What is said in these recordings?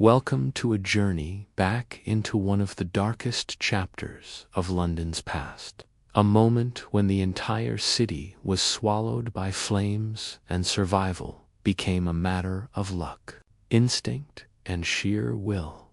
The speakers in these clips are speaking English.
Welcome to a journey back into one of the darkest chapters of London's past. A moment when the entire city was swallowed by flames and survival became a matter of luck, instinct, and sheer will.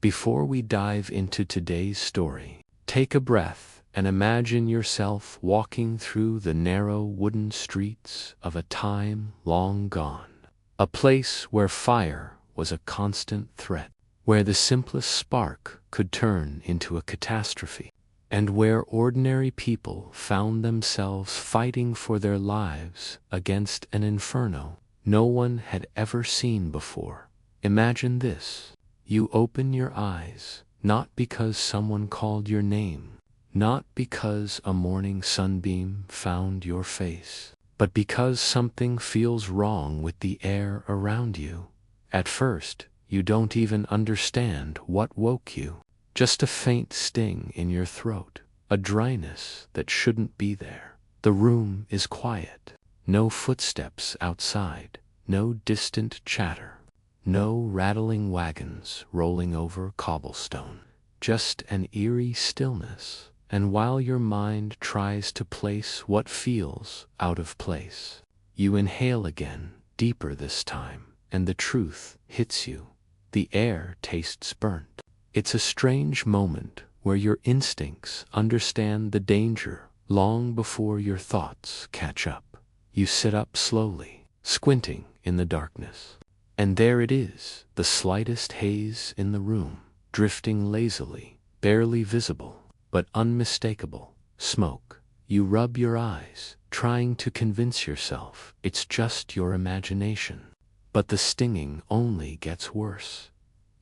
Before we dive into today's story, take a breath and imagine yourself walking through the narrow wooden streets of a time long gone. A place where fire was a constant threat, where the simplest spark could turn into a catastrophe, and where ordinary people found themselves fighting for their lives against an inferno no one had ever seen before. Imagine this. You open your eyes, not because someone called your name, not because a morning sunbeam found your face, but because something feels wrong with the air around you. At first, you don't even understand what woke you. Just a faint sting in your throat, a dryness that shouldn't be there. The room is quiet. No footsteps outside, no distant chatter, no rattling wagons rolling over cobblestone. Just an eerie stillness. And while your mind tries to place what feels out of place, you inhale again, deeper this time. And the truth hits you. The air tastes burnt. It's a strange moment where your instincts understand the danger long before your thoughts catch up. You sit up slowly, squinting in the darkness. And there it is, the slightest haze in the room, drifting lazily, barely visible, but unmistakable. Smoke. You rub your eyes, trying to convince yourself it's just your imagination. But the stinging only gets worse.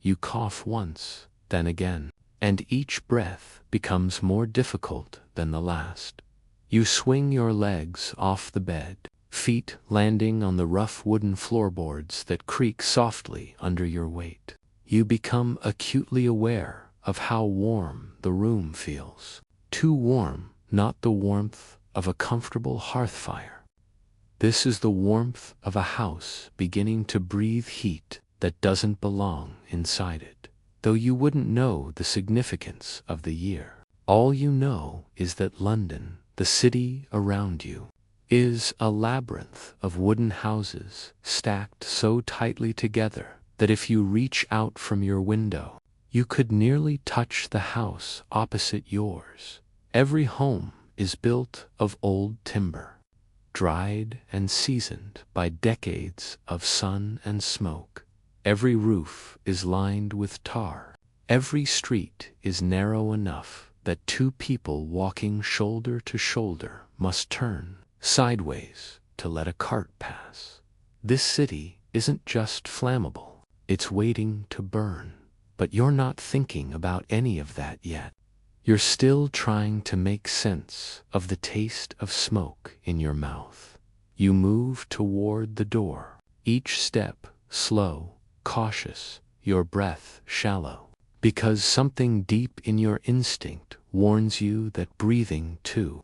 You cough once, then again, and each breath becomes more difficult than the last. You swing your legs off the bed, feet landing on the rough wooden floorboards that creak softly under your weight. You become acutely aware of how warm the room feels. Too warm, not the warmth of a comfortable hearth fire. This is the warmth of a house beginning to breathe heat that doesn't belong inside it. Though you wouldn't know the significance of the year, all you know is that London, the city around you, is a labyrinth of wooden houses stacked so tightly together that if you reach out from your window, you could nearly touch the house opposite yours. Every home is built of old timber, dried and seasoned by decades of sun and smoke. Every roof is lined with tar. Every street is narrow enough that two people walking shoulder to shoulder must turn sideways to let a cart pass. This city isn't just flammable, it's waiting to burn. But you're not thinking about any of that yet. You're still trying to make sense of the taste of smoke in your mouth. You move toward the door, each step slow, cautious, your breath shallow, because something deep in your instinct warns you that breathing too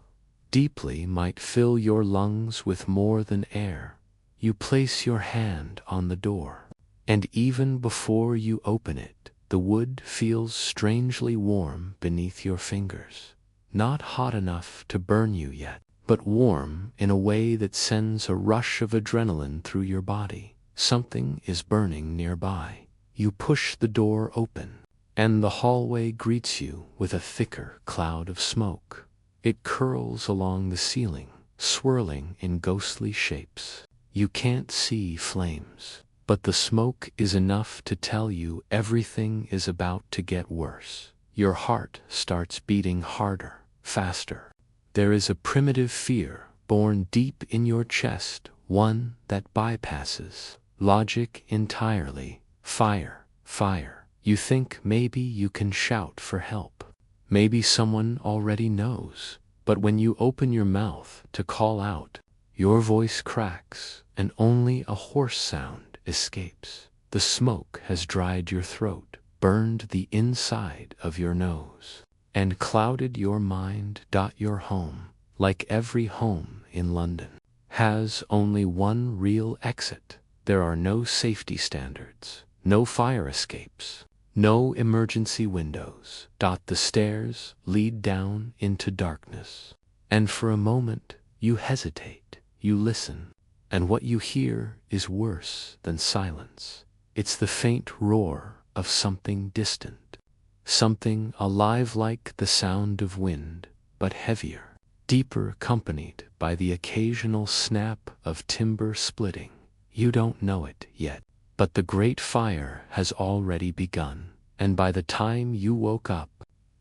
deeply might fill your lungs with more than air. You place your hand on the door, and even before you open it, the wood feels strangely warm beneath your fingers. Not hot enough to burn you yet, but warm in a way that sends a rush of adrenaline through your body. Something is burning nearby. You push the door open, and the hallway greets you with a thicker cloud of smoke. It curls along the ceiling, swirling in ghostly shapes. You can't see flames, but the smoke is enough to tell you everything is about to get worse. Your heart starts beating harder, faster. There is a primitive fear born deep in your chest, one that bypasses logic entirely. Fire, fire. You think maybe you can shout for help. Maybe someone already knows. But when you open your mouth to call out, your voice cracks and only a hoarse sound escapes. The smoke has dried your throat, burned the inside of your nose, and clouded your mind. Your home, like every home in London, has only one real exit. There are no safety standards, No fire escapes. No emergency windows. The stairs lead down into darkness. And for a moment, you hesitate. You listen. And what you hear is worse than silence. It's the faint roar of something distant. Something alive like the sound of wind, but heavier, deeper, accompanied by the occasional snap of timber splitting. You don't know it yet, but the great fire has already begun, and by the time you woke up,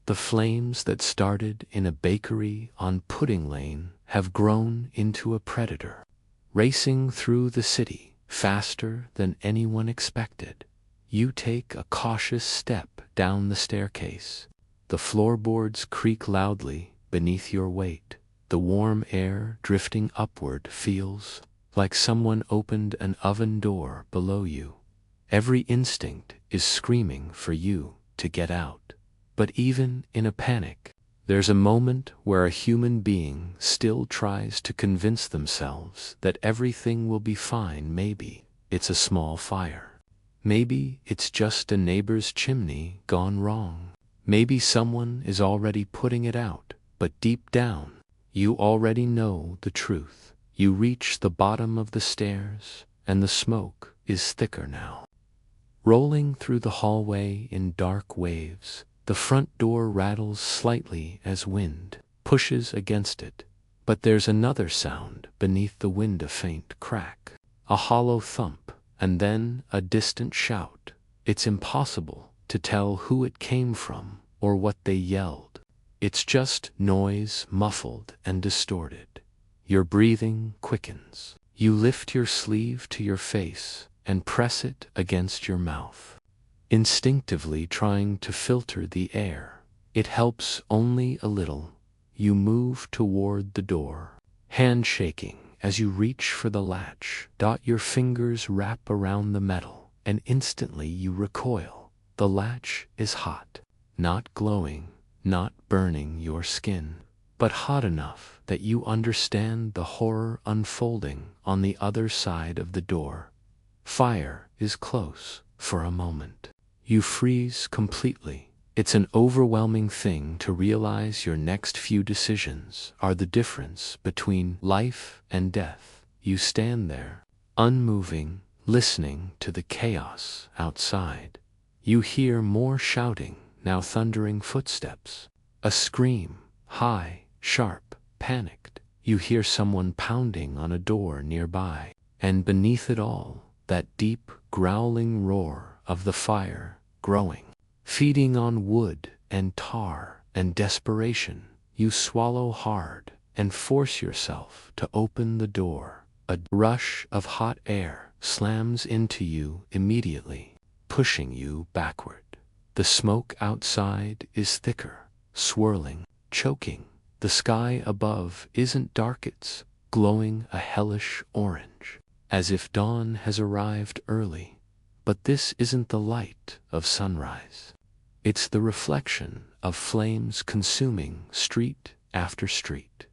the flames that started in a bakery on Pudding Lane have grown into a predator, racing through the city faster than anyone expected. You take a cautious step down the staircase. The floorboards creak loudly beneath your weight. The warm air drifting upward feels like someone opened an oven door below you. Every instinct is screaming for you to get out. But even in a panic, there's a moment where a human being still tries to convince themselves that everything will be fine. Maybe it's a small fire. Maybe it's just a neighbor's chimney gone wrong. Maybe someone is already putting it out, but deep down, you already know the truth. You reach the bottom of the stairs, and the smoke is thicker now. Rolling through the hallway in dark waves, the front door rattles slightly as wind pushes against it. But there's another sound beneath the wind, a faint crack, a hollow thump, and then a distant shout. It's impossible to tell who it came from or what they yelled. It's just noise, muffled and distorted. Your breathing quickens. You lift your sleeve to your face and press it against your mouth, instinctively trying to filter the air. It helps only a little. You move toward the door, hand shaking as you reach for the latch. Your fingers wrap around the metal, and instantly you recoil. The latch is hot, not glowing, not burning your skin, but hot enough that you understand the horror unfolding on the other side of the door. Fire is close. For a moment, you freeze completely. It's an overwhelming thing to realize your next few decisions are the difference between life and death. You stand there, unmoving, listening to the chaos outside. You hear more shouting, now thundering footsteps. A scream, high, sharp, panicked. You hear someone pounding on a door nearby, and beneath it all, that deep, growling roar of the fire growing, feeding on wood and tar and desperation. You swallow hard and force yourself to open the door. A rush of hot air slams into you immediately, pushing you backward. The smoke outside is thicker, swirling, choking. The sky above isn't dark, it's glowing a hellish orange, as if dawn has arrived early. But this isn't the light of sunrise. It's the reflection of flames consuming street after street.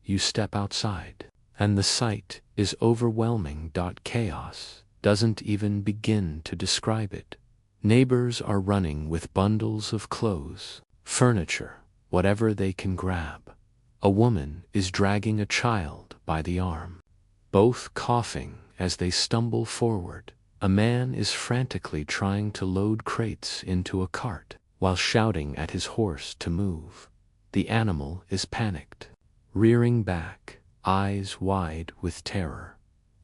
You step outside, and the sight is overwhelming. Chaos doesn't even begin to describe it. Neighbors are running with bundles of clothes, furniture, whatever they can grab. A woman is dragging a child by the arm, both coughing as they stumble forward. A man is frantically trying to load crates into a cart while shouting at his horse to move. The animal is panicked, rearing back, eyes wide with terror.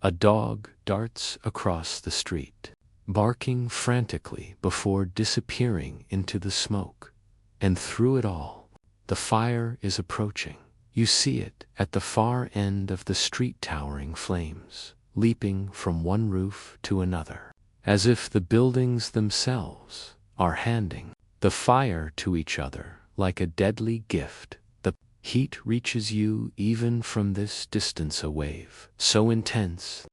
A dog darts across the street, barking frantically before disappearing into the smoke. And through it all, the fire is approaching. You see it at the far end of the street, towering flames, leaping from one roof to another, as if the buildings themselves are handing the fire to each other like a deadly gift. The heat reaches you even from this distance, a wave so intense.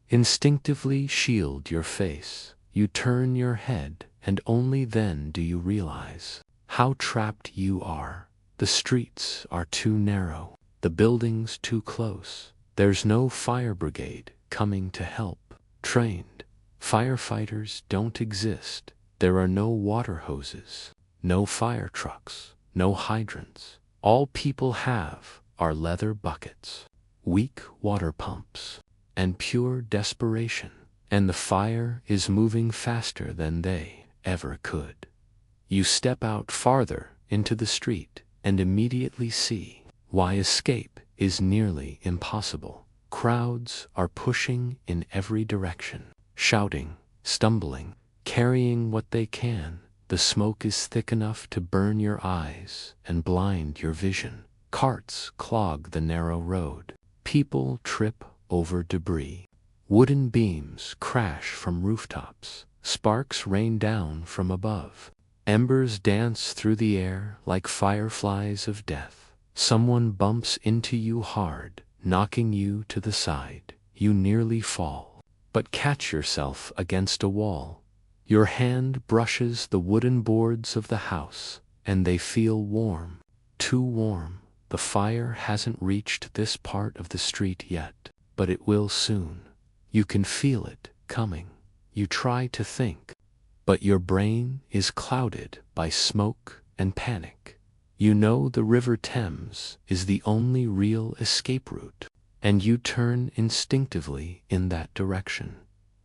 Instinctively shield your face. You turn your head, and only then do you realize how trapped you are. The streets are too narrow, the buildings too close. There's no fire brigade coming to help, trained, Firefighters don't exist. There are no water hoses, no fire trucks, no hydrants. All people have are leather buckets, weak water pumps, and pure desperation. And the fire is moving faster than they ever could. You step out farther into the street and immediately see why escape is nearly impossible. Crowds are pushing in every direction, shouting, stumbling, carrying what they can. The smoke is thick enough to burn your eyes and blind your vision. Carts clog the narrow road. People trip over debris. Wooden beams crash from rooftops. Sparks rain down from above. Embers dance through the air like fireflies of death. Someone bumps into you hard, knocking you to the side. You nearly fall, but catch yourself against a wall. Your hand brushes the wooden boards of the house, and they feel warm. Too warm. The fire hasn't reached this part of the street yet, but it will soon. You can feel it coming. You try to think, but your brain is clouded by smoke and panic. You know the River Thames is the only real escape route, and you turn instinctively in that direction.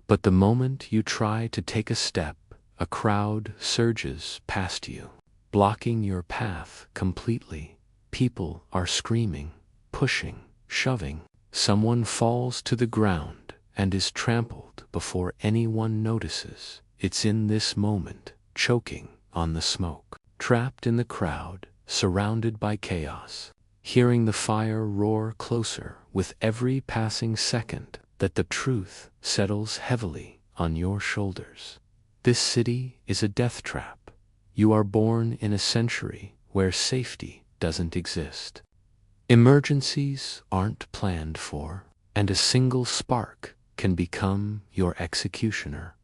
But the moment you try to take a step, a crowd surges past you, blocking your path completely. People are screaming, pushing, shoving. Someone falls to the ground and is trampled before anyone notices. It's in this moment, choking on the smoke, trapped in the crowd, surrounded by chaos, hearing the fire roar closer with every passing second, that the truth settles heavily on your shoulders. This city is a death trap. You are born in a century where safety doesn't exist. Emergencies aren't planned for, and a single spark can become your executioner.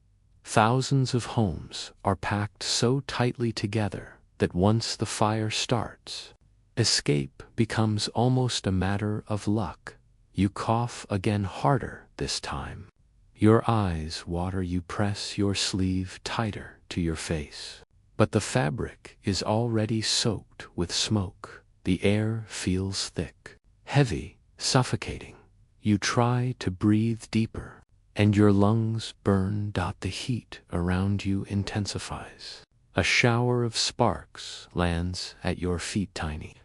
Thousands of homes are packed so tightly together that once the fire starts, escape becomes almost a matter of luck. You cough again, harder this time. Your eyes water. You press your sleeve tighter to your face. But the fabric is already soaked with smoke. The air feels thick, heavy, suffocating. You try to breathe deeper, and your lungs burn. The heat around you intensifies. A shower of sparks lands at your feet, tiny.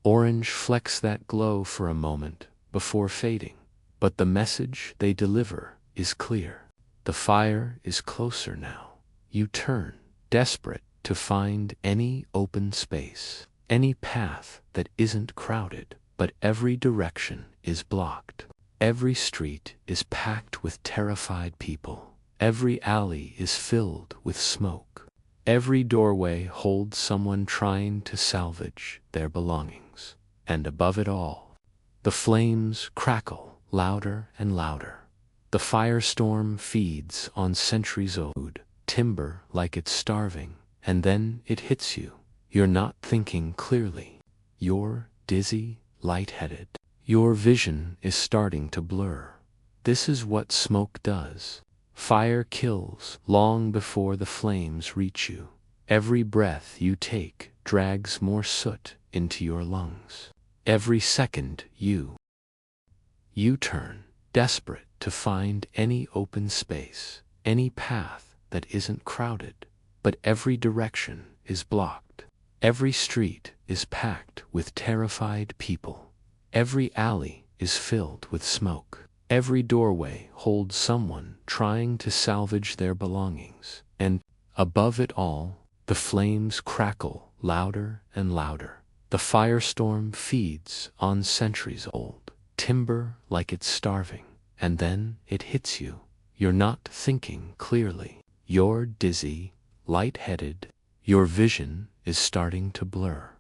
Orange flecks that glow for a moment before fading, but the message they deliver is clear. The fire is closer now. You turn, desperate to find any open space, any path that isn't crowded, but every direction is blocked. Every street is packed with terrified people. Every alley is filled with smoke. Every doorway holds someone trying to salvage their belongings. And above it all, the flames crackle louder and louder. The firestorm feeds on centuries-old timber like it's starving, and then it hits you. You're not thinking clearly. You're dizzy, lightheaded. Your vision is starting to blur. This is what smoke does. Fire kills long before the flames reach you. Every breath you take drags more soot into your lungs. Every second you turn, desperate to find any open space, any path that isn't crowded, but every direction is blocked. Every street is packed with terrified people. Every alley is filled with smoke. Every doorway holds someone trying to salvage their belongings. And above it all, the flames crackle louder and louder. The firestorm feeds on centuries-old timber like it's starving. And then it hits you. You're not thinking clearly. You're dizzy, lightheaded. Your vision is starting to blur.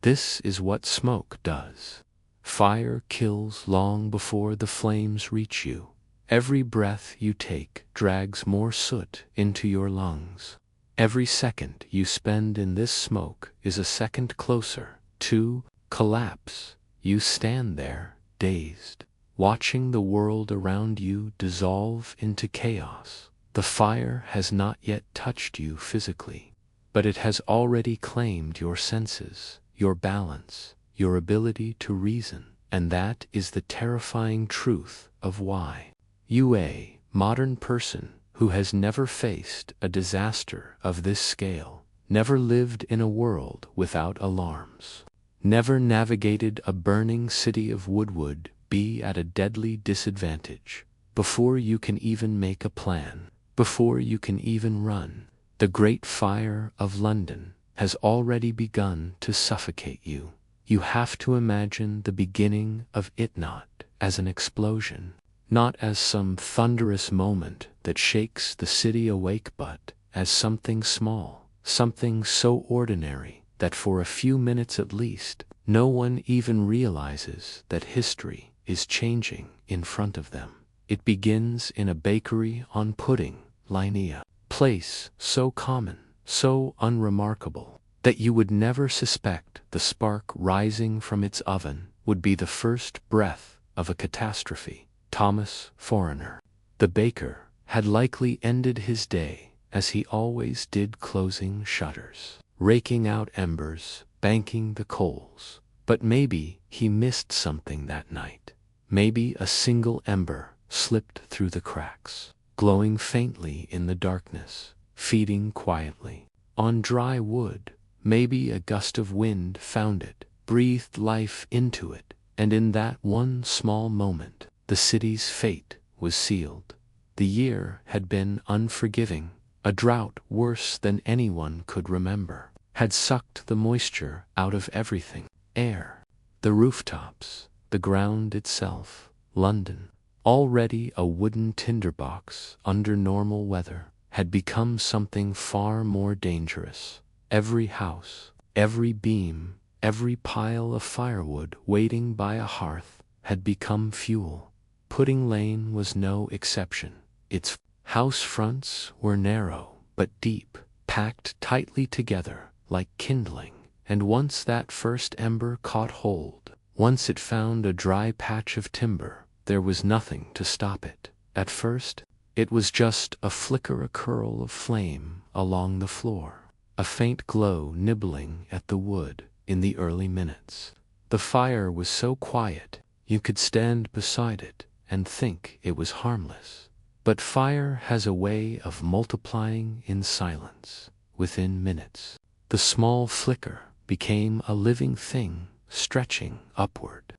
This is what smoke does. Fire kills long before the flames reach you. Every breath you take drags more soot into your lungs. Every second you spend in this smoke is a second closer to collapse. You stand there, dazed, watching the world around you dissolve into chaos. The fire has not yet touched you physically, but it has already claimed your senses, your balance, your ability to reason, and that is the terrifying truth of why. You, a modern person who has never faced a disaster of this scale, never lived in a world without alarms, never navigated a burning city of would be at a deadly disadvantage. Before you can even make a plan, before you can even run, the Great Fire of London has already begun to suffocate you. You have to imagine the beginning of it not as an explosion, not as some thunderous moment that shakes the city awake, but as something small, something so ordinary that for a few minutes at least, no one even realizes that history is changing in front of them. It begins in a bakery on Pudding Linea, place so common, so unremarkable, that you would never suspect the spark rising from its oven would be the first breath of a catastrophe. Thomas Foreigner, the baker, had likely ended his day as he always did, closing shutters, raking out embers, banking the coals. But maybe he missed something that night. Maybe a single ember slipped through the cracks, glowing faintly in the darkness, feeding quietly on dry wood. Maybe a gust of wind found it, breathed life into it, and in that one small moment, the city's fate was sealed. The year had been unforgiving. A drought worse than anyone could remember had sucked the moisture out of everything. Air, the rooftops, the ground itself. London, already a wooden tinderbox under normal weather, had become something far more dangerous. Every house, every beam, every pile of firewood waiting by a hearth had become fuel. Pudding Lane was no exception. Its house fronts were narrow but deep, packed tightly together like kindling, and once that first ember caught hold, once it found a dry patch of timber, there was nothing to stop it. At first, it was just a flicker, a curl of flame along the floor, a faint glow nibbling at the wood in the early minutes. The fire was so quiet you could stand beside it and think it was harmless. But fire has a way of multiplying in silence. Within minutes, the small flicker became a living thing, stretching upward,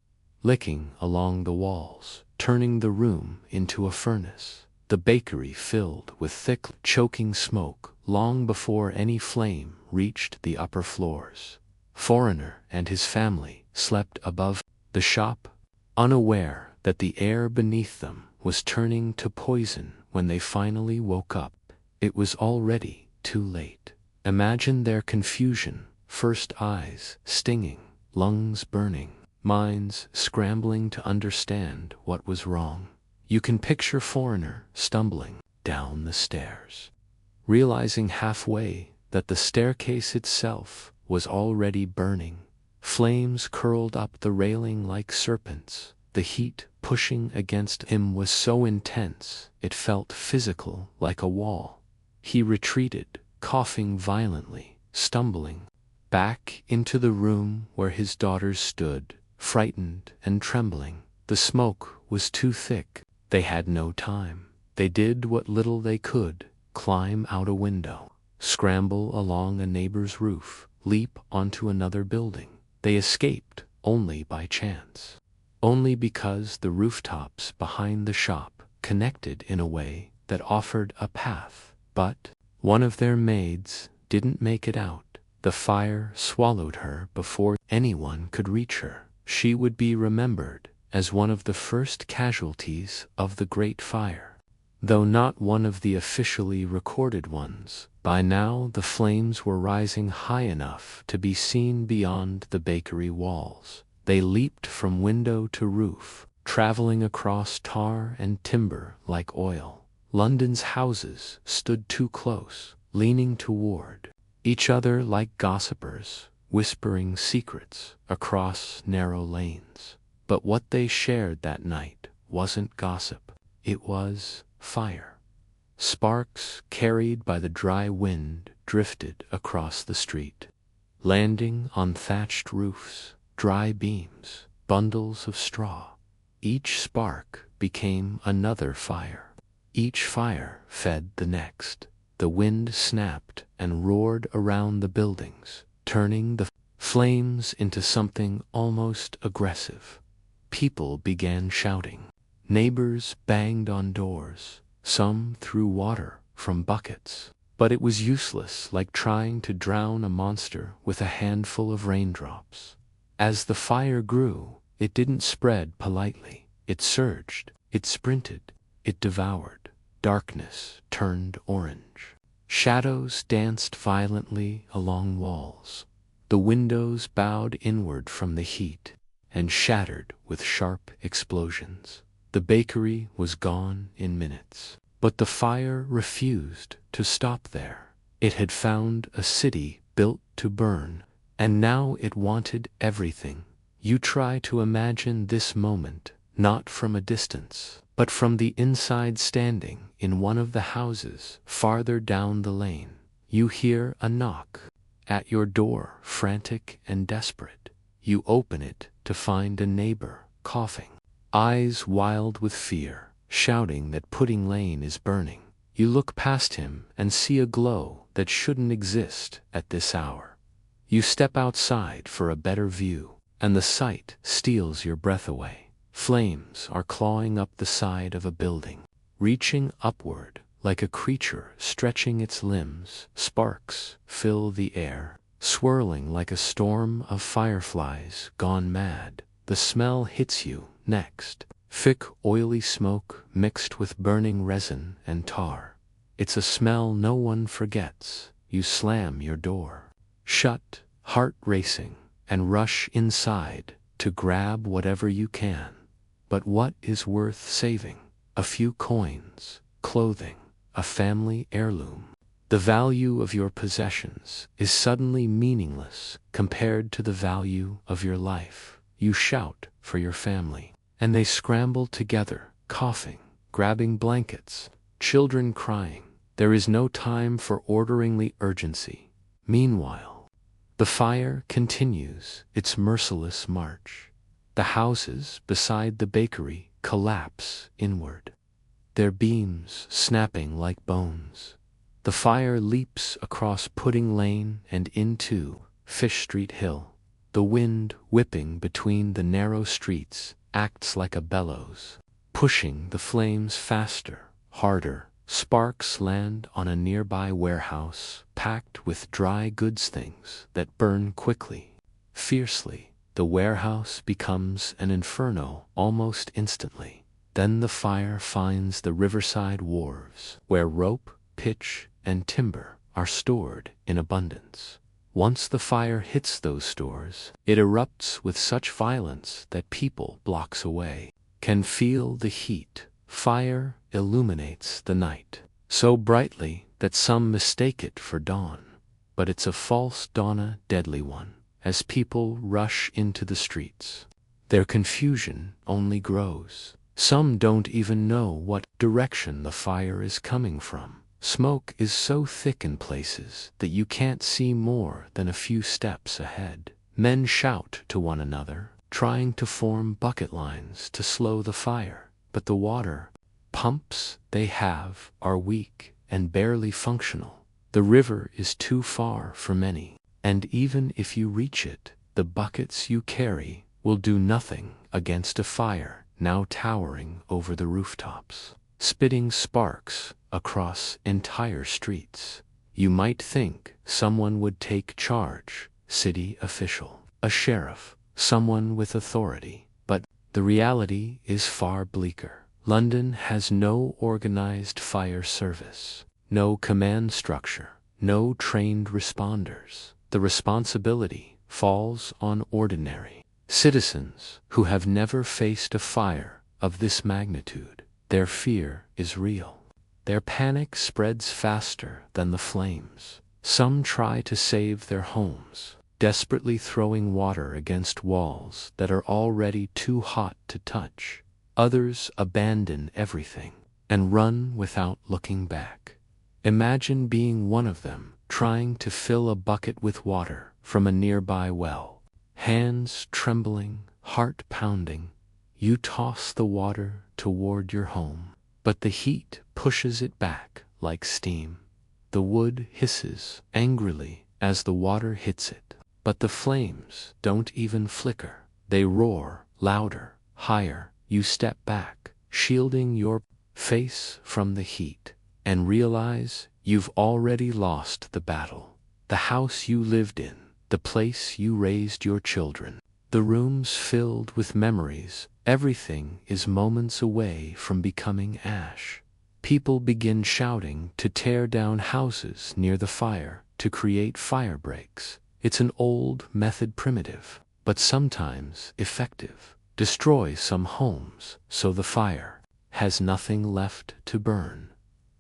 licking along the walls, turning the room into a furnace. The bakery filled with thick, choking smoke long before any flame reached the upper floors. Foreigner and his family slept above the shop, unaware that the air beneath them was turning to poison. When they finally woke up, it was already too late. Imagine their confusion, first eyes stinging, lungs burning, minds scrambling to understand what was wrong. You can picture Foreigner stumbling down the stairs, realizing halfway that the staircase itself was already burning. Flames curled up the railing like serpents. The heat pushing against him was so intense it felt physical, like a wall. He retreated, coughing violently, stumbling back into the room where his daughters stood, frightened and trembling. The smoke was too thick. They had no time. They did what little they could: climb out a window, scramble along a neighbor's roof, leap onto another building. They escaped only by chance, only because the rooftops behind the shop connected in a way that offered a path. But one of their maids didn't make it out. The fire swallowed her before anyone could reach her. She would be remembered as one of the first casualties of the Great Fire, though not one of the officially recorded ones. By now the flames were rising high enough to be seen beyond the bakery walls. They leaped from window to roof, traveling across tar and timber like oil. London's houses stood too close, leaning toward each other like gossipers, whispering secrets across narrow lanes. But what they shared that night wasn't gossip. It was fire. Sparks, carried by the dry wind, drifted across the street, landing on thatched roofs, dry beams, bundles of straw. Each spark became another fire. Each fire fed the next. The wind snapped and roared around the buildings, turning the flames into something almost aggressive. People began shouting. Neighbors banged on doors. Some threw water from buckets. But it was useless, like trying to drown a monster with a handful of raindrops. As the fire grew, it didn't spread politely. It surged, it sprinted, it devoured. Darkness turned orange. Shadows danced violently along walls. The windows bowed inward from the heat and shattered with sharp explosions. The bakery was gone in minutes. But the fire refused to stop there. It had found a city built to burn, and now it wanted everything. You try to imagine this moment, not from a distance, but from the inside. Standing in one of the houses farther down the lane, you hear a knock at your door, frantic and desperate. You open it to find a neighbor, coughing, eyes wild with fear, shouting that Pudding Lane is burning. You look past him and see a glow that shouldn't exist at this hour. You step outside for a better view, and the sight steals your breath away. Flames are clawing up the side of a building, reaching upward like a creature stretching its limbs. Sparks fill the air, swirling like a storm of fireflies gone mad. The smell hits you next. Thick, oily smoke mixed with burning resin and tar. It's a smell no one forgets. You slam your door shut, heart racing, and rush inside to grab whatever you can. But what is worth saving? A few coins, clothing, a family heirloom. The value of your possessions is suddenly meaningless compared to the value of your life. You shout for your family, and they scramble together, coughing, grabbing blankets, children crying. There is no time for orderly urgency. Meanwhile, the fire continues its merciless march. The houses beside the bakery collapse inward, their beams snapping like bones. The fire leaps across Pudding Lane and into Fish Street Hill. The wind, whipping between the narrow streets, acts like a bellows, pushing the flames faster, harder. Sparks land on a nearby warehouse, packed with dry goods, things that burn quickly, fiercely. The warehouse becomes an inferno almost instantly. Then the fire finds the riverside wharves, where rope, pitch, and timber are stored in abundance. Once the fire hits those stores, it erupts with such violence that people blocks away can feel the heat. Fire illuminates the night so brightly that some mistake it for dawn. But it's a false dawn, a deadly one. As people rush into the streets, their confusion only grows. Some don't even know what direction the fire is coming from. Smoke is so thick in places that you can't see more than a few steps ahead. Men shout to one another, trying to form bucket lines to slow the fire. But the water pumps they have are weak and barely functional. The river is too far for many, and even if you reach it, the buckets you carry will do nothing against a fire now towering over the rooftops, spitting sparks across entire streets. You might think someone would take charge, city official, a sheriff, someone with authority, but the reality is far bleaker. London has no organized fire service, no command structure, no trained responders. The responsibility falls on ordinary citizens who have never faced a fire of this magnitude. Their fear is real. Their panic spreads faster than the flames. Some try to save their homes, desperately throwing water against walls that are already too hot to touch. Others abandon everything, and run without looking back. Imagine being one of them, trying to fill a bucket with water from a nearby well. Hands trembling, heart pounding, you toss the water toward your home, but the heat pushes it back like steam. The wood hisses angrily as the water hits it, but the flames don't even flicker. They roar louder, higher. You step back, shielding your face from the heat, and realize you've already lost the battle. The house you lived in, the place you raised your children, the rooms filled with memories, everything is moments away from becoming ash. People begin shouting to tear down houses near the fire, to create fire breaks. It's an old method, primitive, but sometimes effective. Destroy some homes so the fire has nothing left to burn.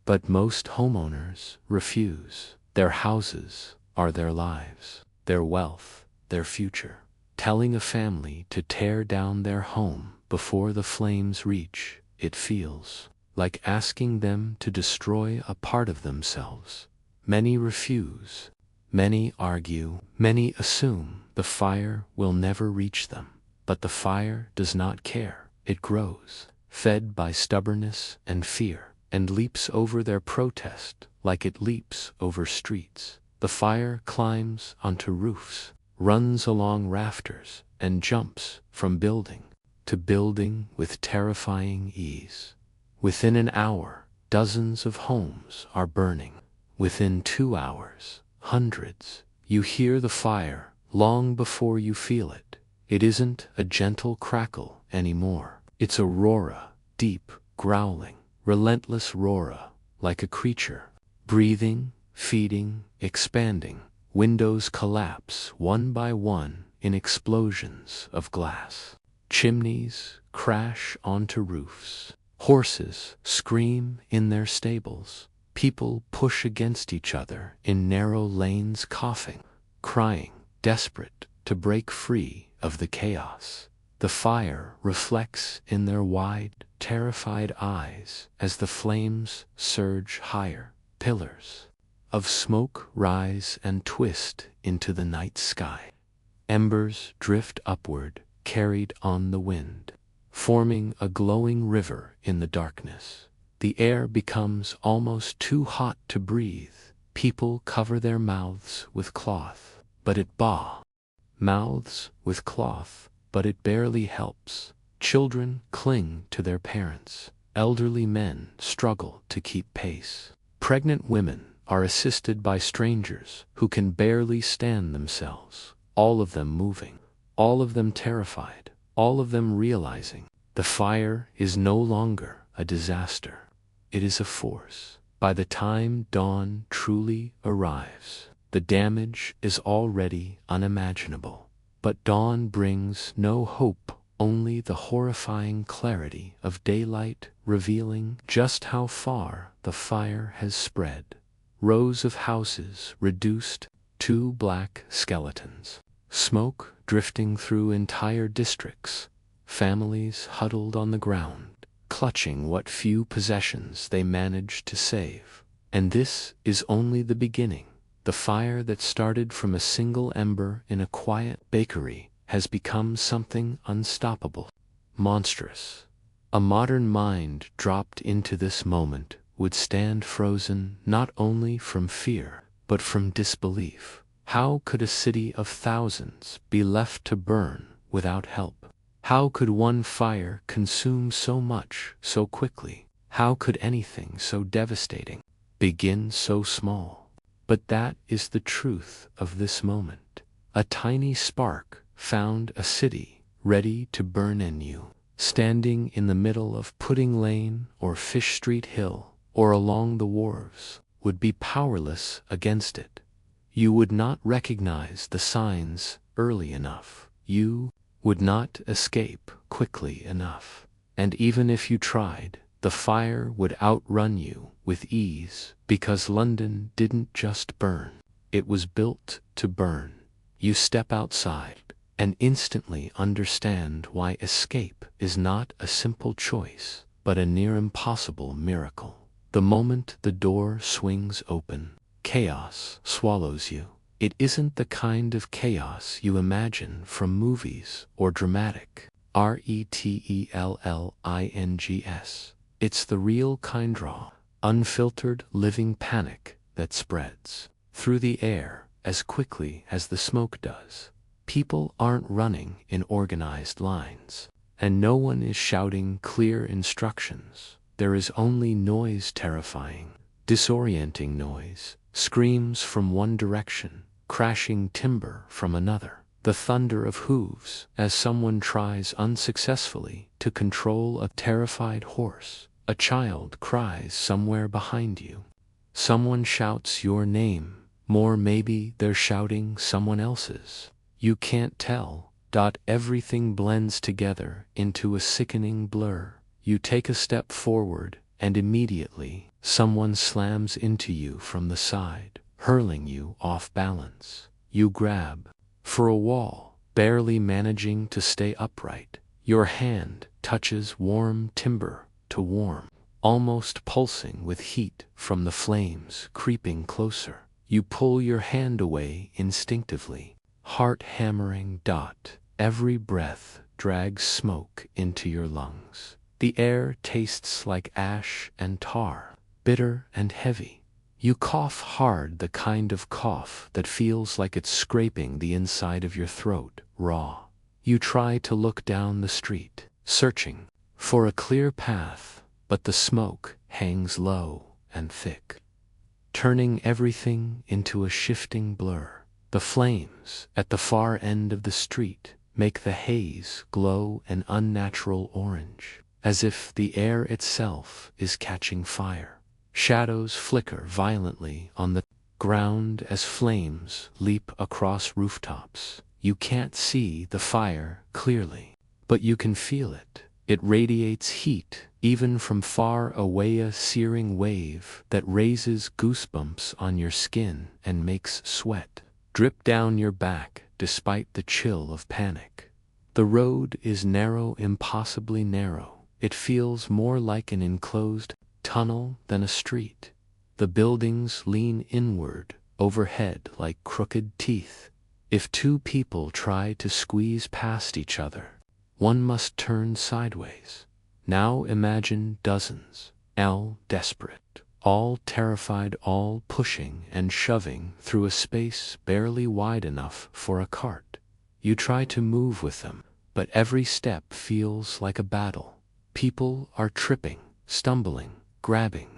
But most homeowners refuse. Their houses are their lives, their wealth, their future. Telling a family to tear down their home before the flames reach, it feels like asking them to destroy a part of themselves. Many refuse, many argue, many assume the fire will never reach them. But the fire does not care. It grows, fed by stubbornness and fear, and leaps over their protest like it leaps over streets. The fire climbs onto roofs, runs along rafters, and jumps from building to building with terrifying ease. Within an hour, dozens of homes are burning. Within 2 hours, hundreds. You hear the fire long before you feel it. It isn't a gentle crackle anymore. It's a roar, deep, growling, relentless roar, like a creature, breathing, feeding, expanding. Windows collapse one by one in explosions of glass. Chimneys crash onto roofs. Horses scream in their stables. People push against each other in narrow lanes, coughing, crying, desperate to break free of the chaos. The fire reflects in their wide, terrified eyes as the flames surge higher. Pillars of smoke rise and twist into the night sky. Embers drift upward, carried on the wind, forming a glowing river in the darkness. The air becomes almost too hot to breathe. People cover their mouths with cloth, but it mouths with cloth, but it barely helps. Children cling to their parents. Elderly men struggle to keep pace. Pregnant women are assisted by strangers who can barely stand themselves. All of them moving, all of them terrified, all of them realizing the fire is no longer a disaster. It is a force. By the time dawn truly arrives, the damage is already unimaginable. But dawn brings no hope, only the horrifying clarity of daylight, revealing just how far the fire has spread. Rows of houses reduced to black skeletons. Smoke drifting through entire districts. Families huddled on the ground, clutching what few possessions they managed to save. And this is only the beginning. The fire that started from a single ember in a quiet bakery has become something unstoppable, monstrous. A modern mind dropped into this moment would stand frozen not only from fear, but from disbelief. How could a city of thousands be left to burn without help? How could one fire consume so much so quickly? How could anything so devastating begin so small? But that is the truth of this moment. A tiny spark found a city ready to burn in you. Standing in the middle of Pudding Lane or Fish Street Hill or along the wharves would be powerless against it. You would not recognize the signs early enough. You would not escape quickly enough. And even if you tried, the fire would outrun you with ease, because London didn't just burn. It was built to burn. You step outside and instantly understand why escape is not a simple choice, but a near impossible miracle. The moment the door swings open, chaos swallows you. It isn't the kind of chaos you imagine from movies or dramatic retellings. It's the kind raw, unfiltered living panic that spreads through the air as quickly as the smoke does. People aren't running in organized lines, and no one is shouting clear instructions. There is only noise, terrifying, disorienting noise, screams from one direction, crashing timber from another, the thunder of hooves as someone tries unsuccessfully to control a terrified horse. A child cries somewhere behind you. Someone shouts your name, more maybe they're shouting someone else's. You can't tell. Everything blends together into a sickening blur. You take a step forward, and immediately, someone slams into you from the side, hurling you off balance. You grab for a wall, barely managing to stay upright. Your hand touches warm timber to warm, almost pulsing with heat from the flames creeping closer. You pull your hand away instinctively, heart hammering. Every breath drags smoke into your lungs. The air tastes like ash and tar, bitter and heavy. You cough hard, the kind of cough that feels like it's scraping the inside of your throat, raw. You try to look down the street, searching for a clear path, but the smoke hangs low and thick, turning everything into a shifting blur. The flames at the far end of the street make the haze glow an unnatural orange, as if the air itself is catching fire. Shadows flicker violently on the ground as flames leap across rooftops. You can't see the fire clearly, but you can feel it. It radiates heat, even from far away, a searing wave that raises goosebumps on your skin and makes sweat drip down your back despite the chill of panic. The road is narrow, impossibly narrow. It feels more like an enclosed tunnel than a street. The buildings lean inward, overhead like crooked teeth. If two people try to squeeze past each other, one must turn sideways. Now imagine dozens, all desperate, all terrified, all pushing and shoving through a space barely wide enough for a cart. You try to move with them, but every step feels like a battle. People are tripping, stumbling, grabbing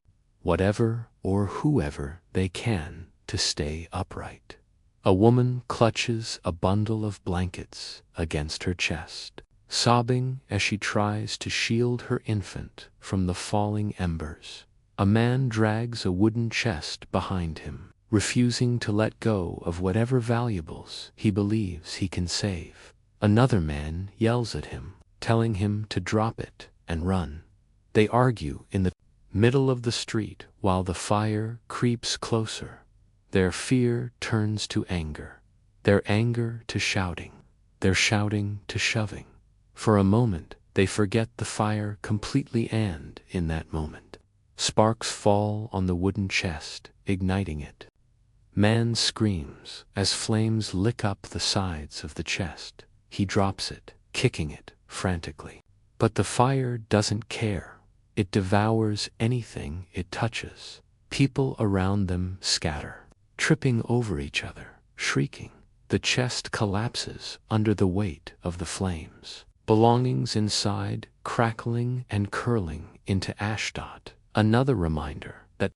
whatever or whoever they can to stay upright. A woman clutches a bundle of blankets against her chest, sobbing as she tries to shield her infant from the falling embers. A man drags a wooden chest behind him, refusing to let go of whatever valuables he believes he can save. Another man yells at him, telling him to drop it and run. They argue in the middle of the street while the fire creeps closer. Their fear turns to anger, their anger to shouting, their shouting to shoving. For a moment, they forget the fire completely, and in that moment, sparks fall on the wooden chest, igniting it. Man screams as flames lick up the sides of the chest. He drops it, kicking it frantically. But the fire doesn't care. It devours anything it touches. People around them scatter, tripping over each other, shrieking. The chest collapses under the weight of the flames. Belongings inside crackling and curling into ash. Another reminder that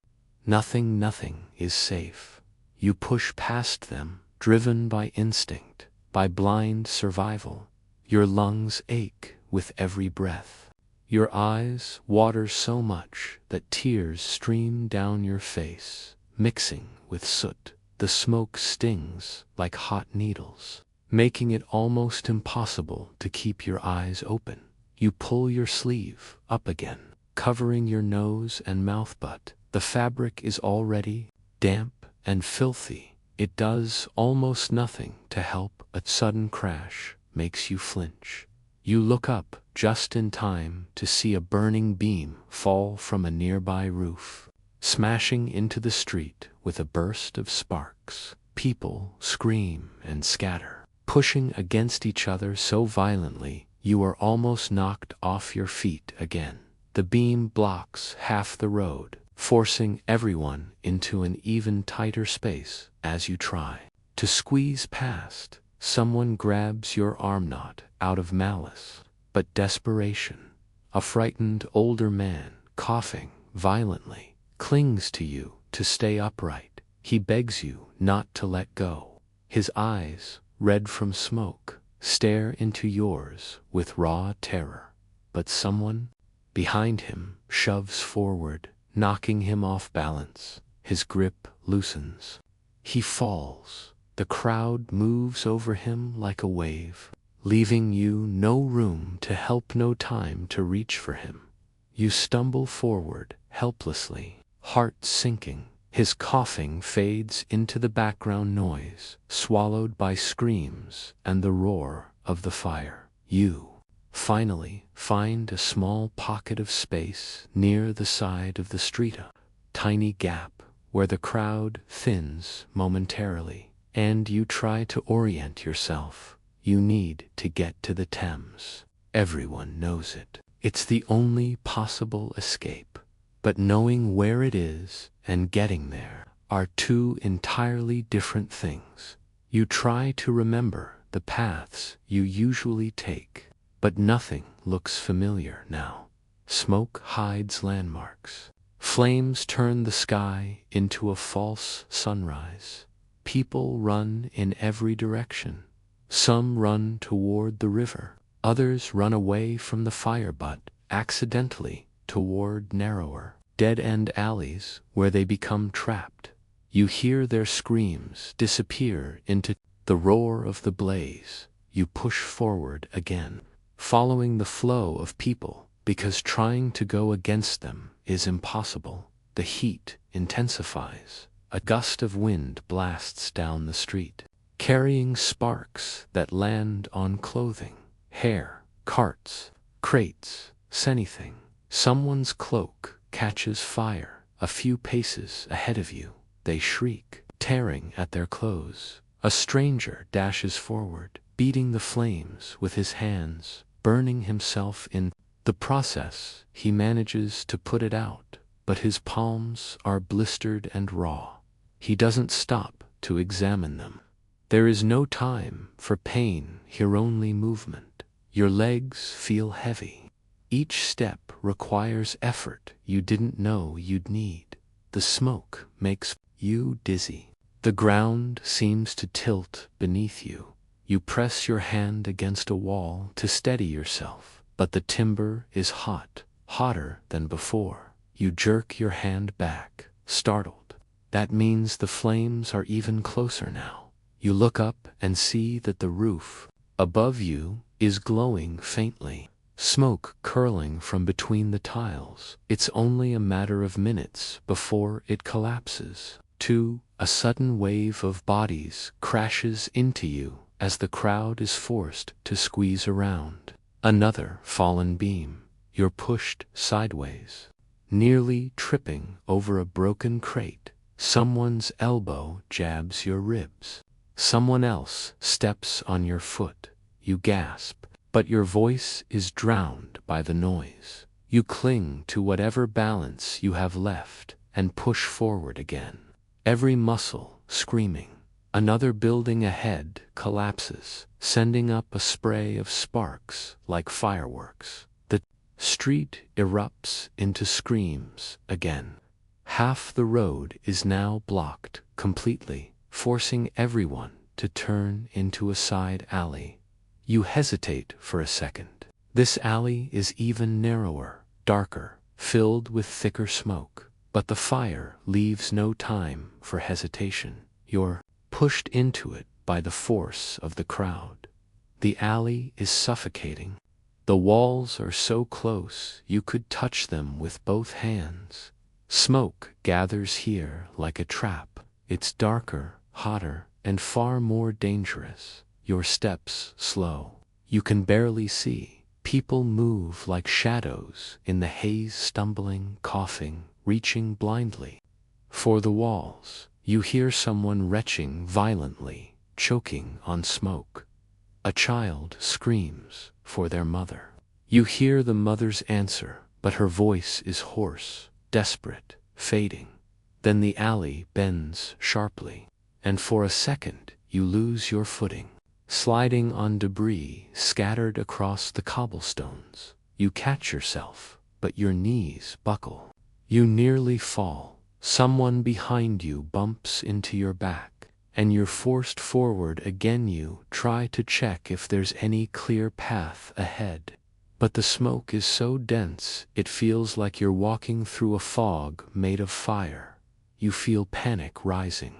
nothing is safe. You push past them, driven by instinct, by blind survival. Your lungs ache with every breath. Your eyes water so much that tears stream down your face, mixing with soot. The smoke stings like hot needles, making it almost impossible to keep your eyes open. You pull your sleeve up again, covering your nose and mouth, but the fabric is already damp and filthy. It does almost nothing to help. A sudden crash makes you flinch. You look up just in time to see a burning beam fall from a nearby roof, smashing into the street with a burst of sparks. People scream and scatter, pushing against each other so violently you are almost knocked off your feet again. The beam blocks half the road, forcing everyone into an even tighter space as you try to squeeze past. Someone grabs your arm, not out of malice, but desperation. A frightened older man, coughing violently, clings to you to stay upright. He begs you not to let go. His eyes, red from smoke, stare into yours with raw terror. But someone behind him shoves forward, knocking him off balance. His grip loosens. He falls. The crowd moves over him like a wave, leaving you no room to help, no time to reach for him. You stumble forward helplessly, heart sinking. His coughing fades into the background noise, swallowed by screams and the roar of the fire. You finally find a small pocket of space near the side of the street, a tiny gap where the crowd thins momentarily, and you try to orient yourself. You need to get to the Thames. Everyone knows it. It's the only possible escape. But knowing where it is and getting there are two entirely different things. You try to remember the paths you usually take, but nothing looks familiar now. Smoke hides landmarks. Flames turn the sky into a false sunrise. People run in every direction. Some run toward the river. Others run away from the fire, but accidentally toward narrower, dead-end alleys where they become trapped. You hear their screams disappear into the roar of the blaze. You push forward again, following the flow of people, because trying to go against them is impossible. The heat intensifies. A gust of wind blasts down the street, carrying sparks that land on clothing, hair, carts, crates, anything. Someone's cloak catches fire a few paces ahead of you. They shriek, tearing at their clothes. A stranger dashes forward, beating the flames with his hands, burning himself in the process. He manages to put it out, but his palms are blistered and raw. He doesn't stop to examine them. There is no time for pain here, only movement. Your legs feel heavy. Each step requires effort you didn't know you'd need. The smoke makes you dizzy. The ground seems to tilt beneath you. You press your hand against a wall to steady yourself, but the timber is hot, hotter than before. You jerk your hand back, startled. That means the flames are even closer now. You look up and see that the roof above you is glowing faintly, smoke curling from between the tiles. It's only a matter of minutes before it collapses. A sudden wave of bodies crashes into you as the crowd is forced to squeeze around. Another fallen beam. You're pushed sideways, nearly tripping over a broken crate. Someone's elbow jabs your ribs. Someone else steps on your foot. You gasp, but your voice is drowned by the noise. You cling to whatever balance you have left and push forward again, every muscle screaming. Another building ahead collapses, sending up a spray of sparks like fireworks. The street erupts into screams again. Half the road is now blocked completely, forcing everyone to turn into a side alley. You hesitate for a second. This alley is even narrower, darker, filled with thicker smoke. But the fire leaves no time for hesitation. You're pushed into it by the force of the crowd. The alley is suffocating. The walls are so close you could touch them with both hands. Smoke gathers here like a trap. It's darker, hotter, and far more dangerous. Your steps slow. You can barely see. People move like shadows in the haze, stumbling, coughing, reaching blindly for the walls. You hear someone retching violently, choking on smoke. A child screams for their mother. You hear the mother's answer, but her voice is hoarse, desperate, fading. Then the alley bends sharply, and for a second you lose your footing. Sliding on debris scattered across the cobblestones, you catch yourself, but your knees buckle. You nearly fall. Someone behind you bumps into your back, and you're forced forward again. You try to check if there's any clear path ahead, but the smoke is so dense it feels like you're walking through a fog made of fire. You feel panic rising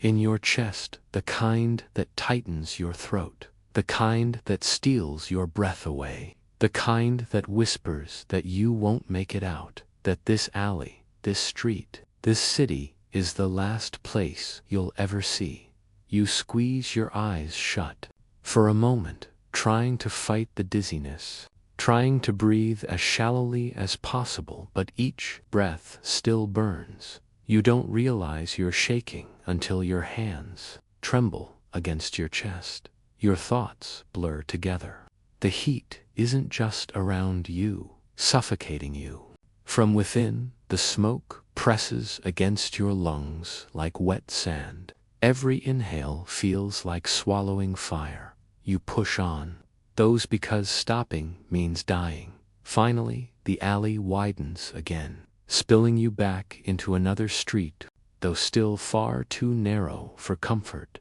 in your chest, the kind that tightens your throat, the kind that steals your breath away, the kind that whispers that you won't make it out, that this alley, this street, this city is the last place you'll ever see. You squeeze your eyes shut for a moment, trying to fight the dizziness, trying to breathe as shallowly as possible, but each breath still burns. You don't realize you're shaking until your hands tremble against your chest. Your thoughts blur together. The heat isn't just around you, suffocating you. From within, the smoke presses against your lungs like wet sand. Every inhale feels like swallowing fire. You push on, those because stopping means dying. Finally, the alley widens again, spilling you back into another street, though still far too narrow for comfort.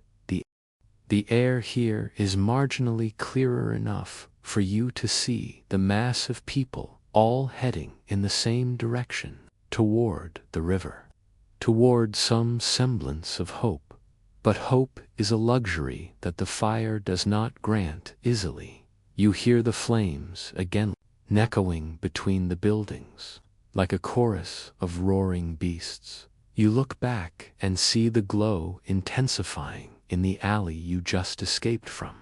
The air here is marginally clearer enough for you to see the mass of people all heading in the same direction, toward the river, toward some semblance of hope. But hope is a luxury that the fire does not grant easily. You hear the flames again, echoing between the buildings, like a chorus of roaring beasts. You look back and see the glow intensifying in the alley you just escaped from.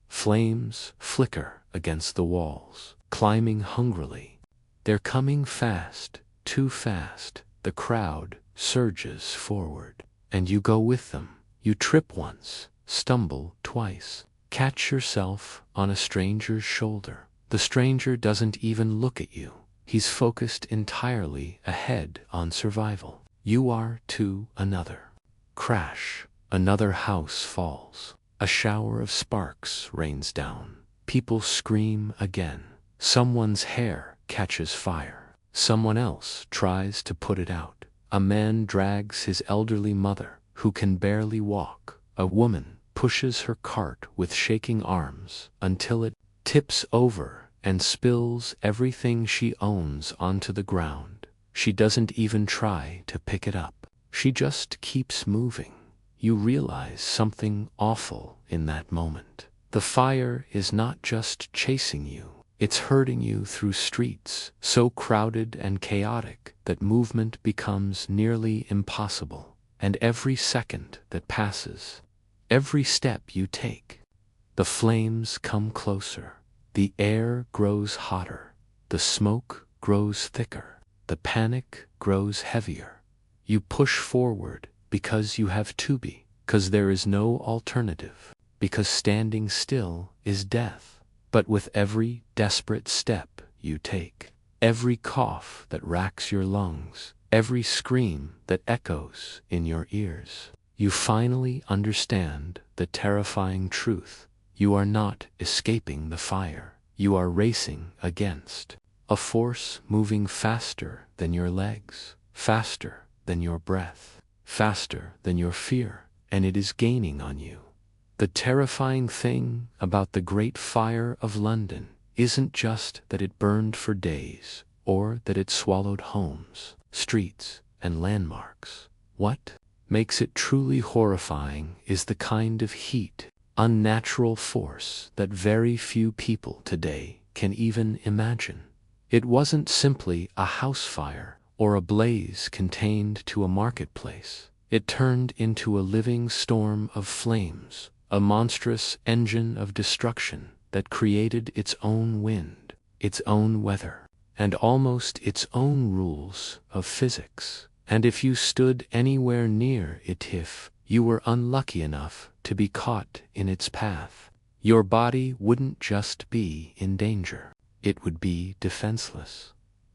Flames flicker against the walls, climbing hungrily. They're coming fast, too fast. The crowd surges forward, and you go with them. You trip once, stumble twice, catch yourself on a stranger's shoulder. The stranger doesn't even look at you. He's focused entirely ahead on survival. You are to another. Crash. Another house falls. A shower of sparks rains down. People scream again. Someone's hair catches fire. Someone else tries to put it out. A man drags his elderly mother, who can barely walk. A woman pushes her cart with shaking arms until it tips over and spills everything she owns onto the ground. She doesn't even try to pick it up. She just keeps moving. You realize something awful in that moment. The fire is not just chasing you, it's herding you through streets so crowded and chaotic that movement becomes nearly impossible. And every second that passes, every step you take, the flames come closer. The air grows hotter. The smoke grows thicker. The panic grows heavier. You push forward because you have to be, because there is no alternative, because standing still is death. But with every desperate step you take, every cough that racks your lungs, every scream that echoes in your ears, you finally understand the terrifying truth. You are not escaping the fire. You are racing against a force moving faster than your legs, faster than your breath, faster than your fear, and it is gaining on you. The terrifying thing about the Great Fire of London isn't just that it burned for days, or that it swallowed homes, streets, and landmarks. What makes it truly horrifying is the kind of heat, unnatural force that very few people today can even imagine. It wasn't simply a house fire or a blaze contained to a marketplace. It turned into a living storm of flames, a monstrous engine of destruction that created its own wind, its own weather, and almost its own rules of physics. And if you stood anywhere near it, if you were unlucky enough to be caught in its path, your body wouldn't just be in danger, it would be defenseless.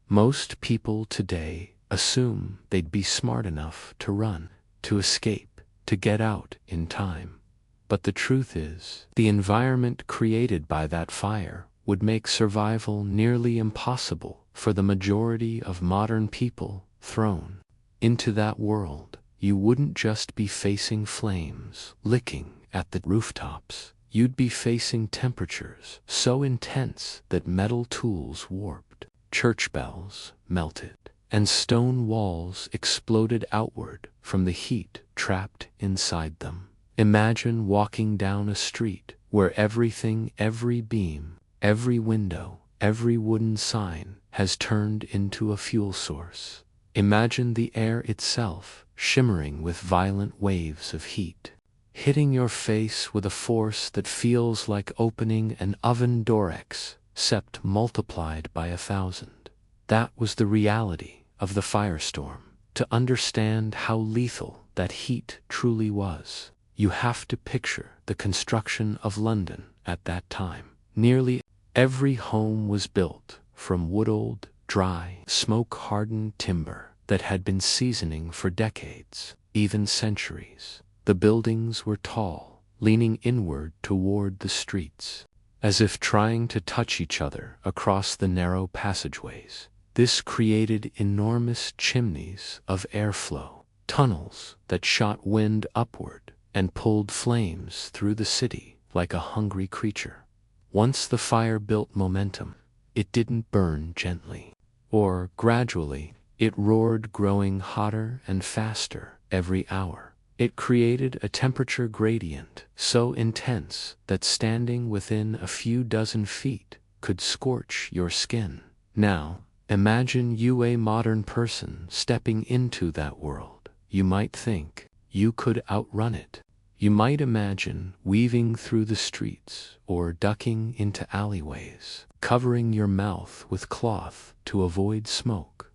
Most people today assume they'd be smart enough to run, to escape, to get out in time. But the truth is, the environment created by that fire would make survival nearly impossible for the majority of modern people thrown into that world. You wouldn't just be facing flames licking at the rooftops. You'd be facing temperatures so intense that metal tools warped, church bells melted, and stone walls exploded outward from the heat trapped inside them. Imagine walking down a street where everything, every beam, every window, every wooden sign has turned into a fuel source. Imagine the air itself shimmering with violent waves of heat, hitting your face with a force that feels like opening an oven door except multiplied by 1,000. That was the reality of the firestorm. To understand how lethal that heat truly was, you have to picture the construction of London at that time. Nearly every home was built from wood-old, dry, smoke-hardened timber that had been seasoning for decades, even centuries. The buildings were tall, leaning inward toward the streets, as if trying to touch each other across the narrow passageways. This created enormous chimneys of airflow, tunnels that shot wind upward and pulled flames through the city like a hungry creature. Once the fire built momentum, it didn't burn gently or gradually. It roared, growing hotter and faster every hour. It created a temperature gradient so intense that standing within a few dozen feet could scorch your skin. Now, imagine you, a modern person, stepping into that world. You might think you could outrun it. You might imagine weaving through the streets or ducking into alleyways, covering your mouth with cloth to avoid smoke.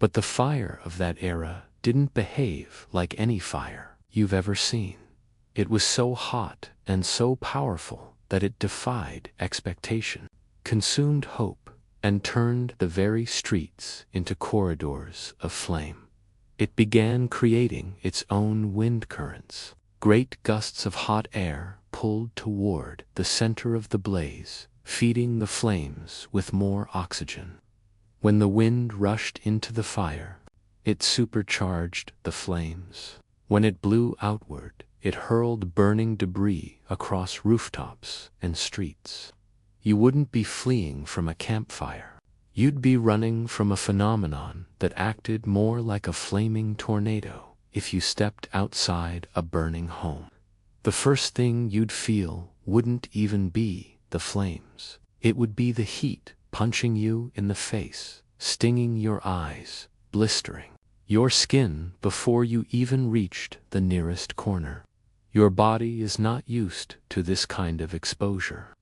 But the fire of that era didn't behave like any fire you've ever seen. It was so hot and so powerful that it defied expectation, consumed hope, and turned the very streets into corridors of flame. It began creating its own wind currents. Great gusts of hot air pulled toward the center of the blaze, feeding the flames with more oxygen. When the wind rushed into the fire, it supercharged the flames. When it blew outward, it hurled burning debris across rooftops and streets. You wouldn't be fleeing from a campfire. You'd be running from a phenomenon that acted more like a flaming tornado if you stepped outside a burning home. The first thing you'd feel wouldn't even be the flames. It would be the heat punching you in the face, stinging your eyes, blistering your skin before you even reached the nearest corner. Your body is not used to this kind of exposure.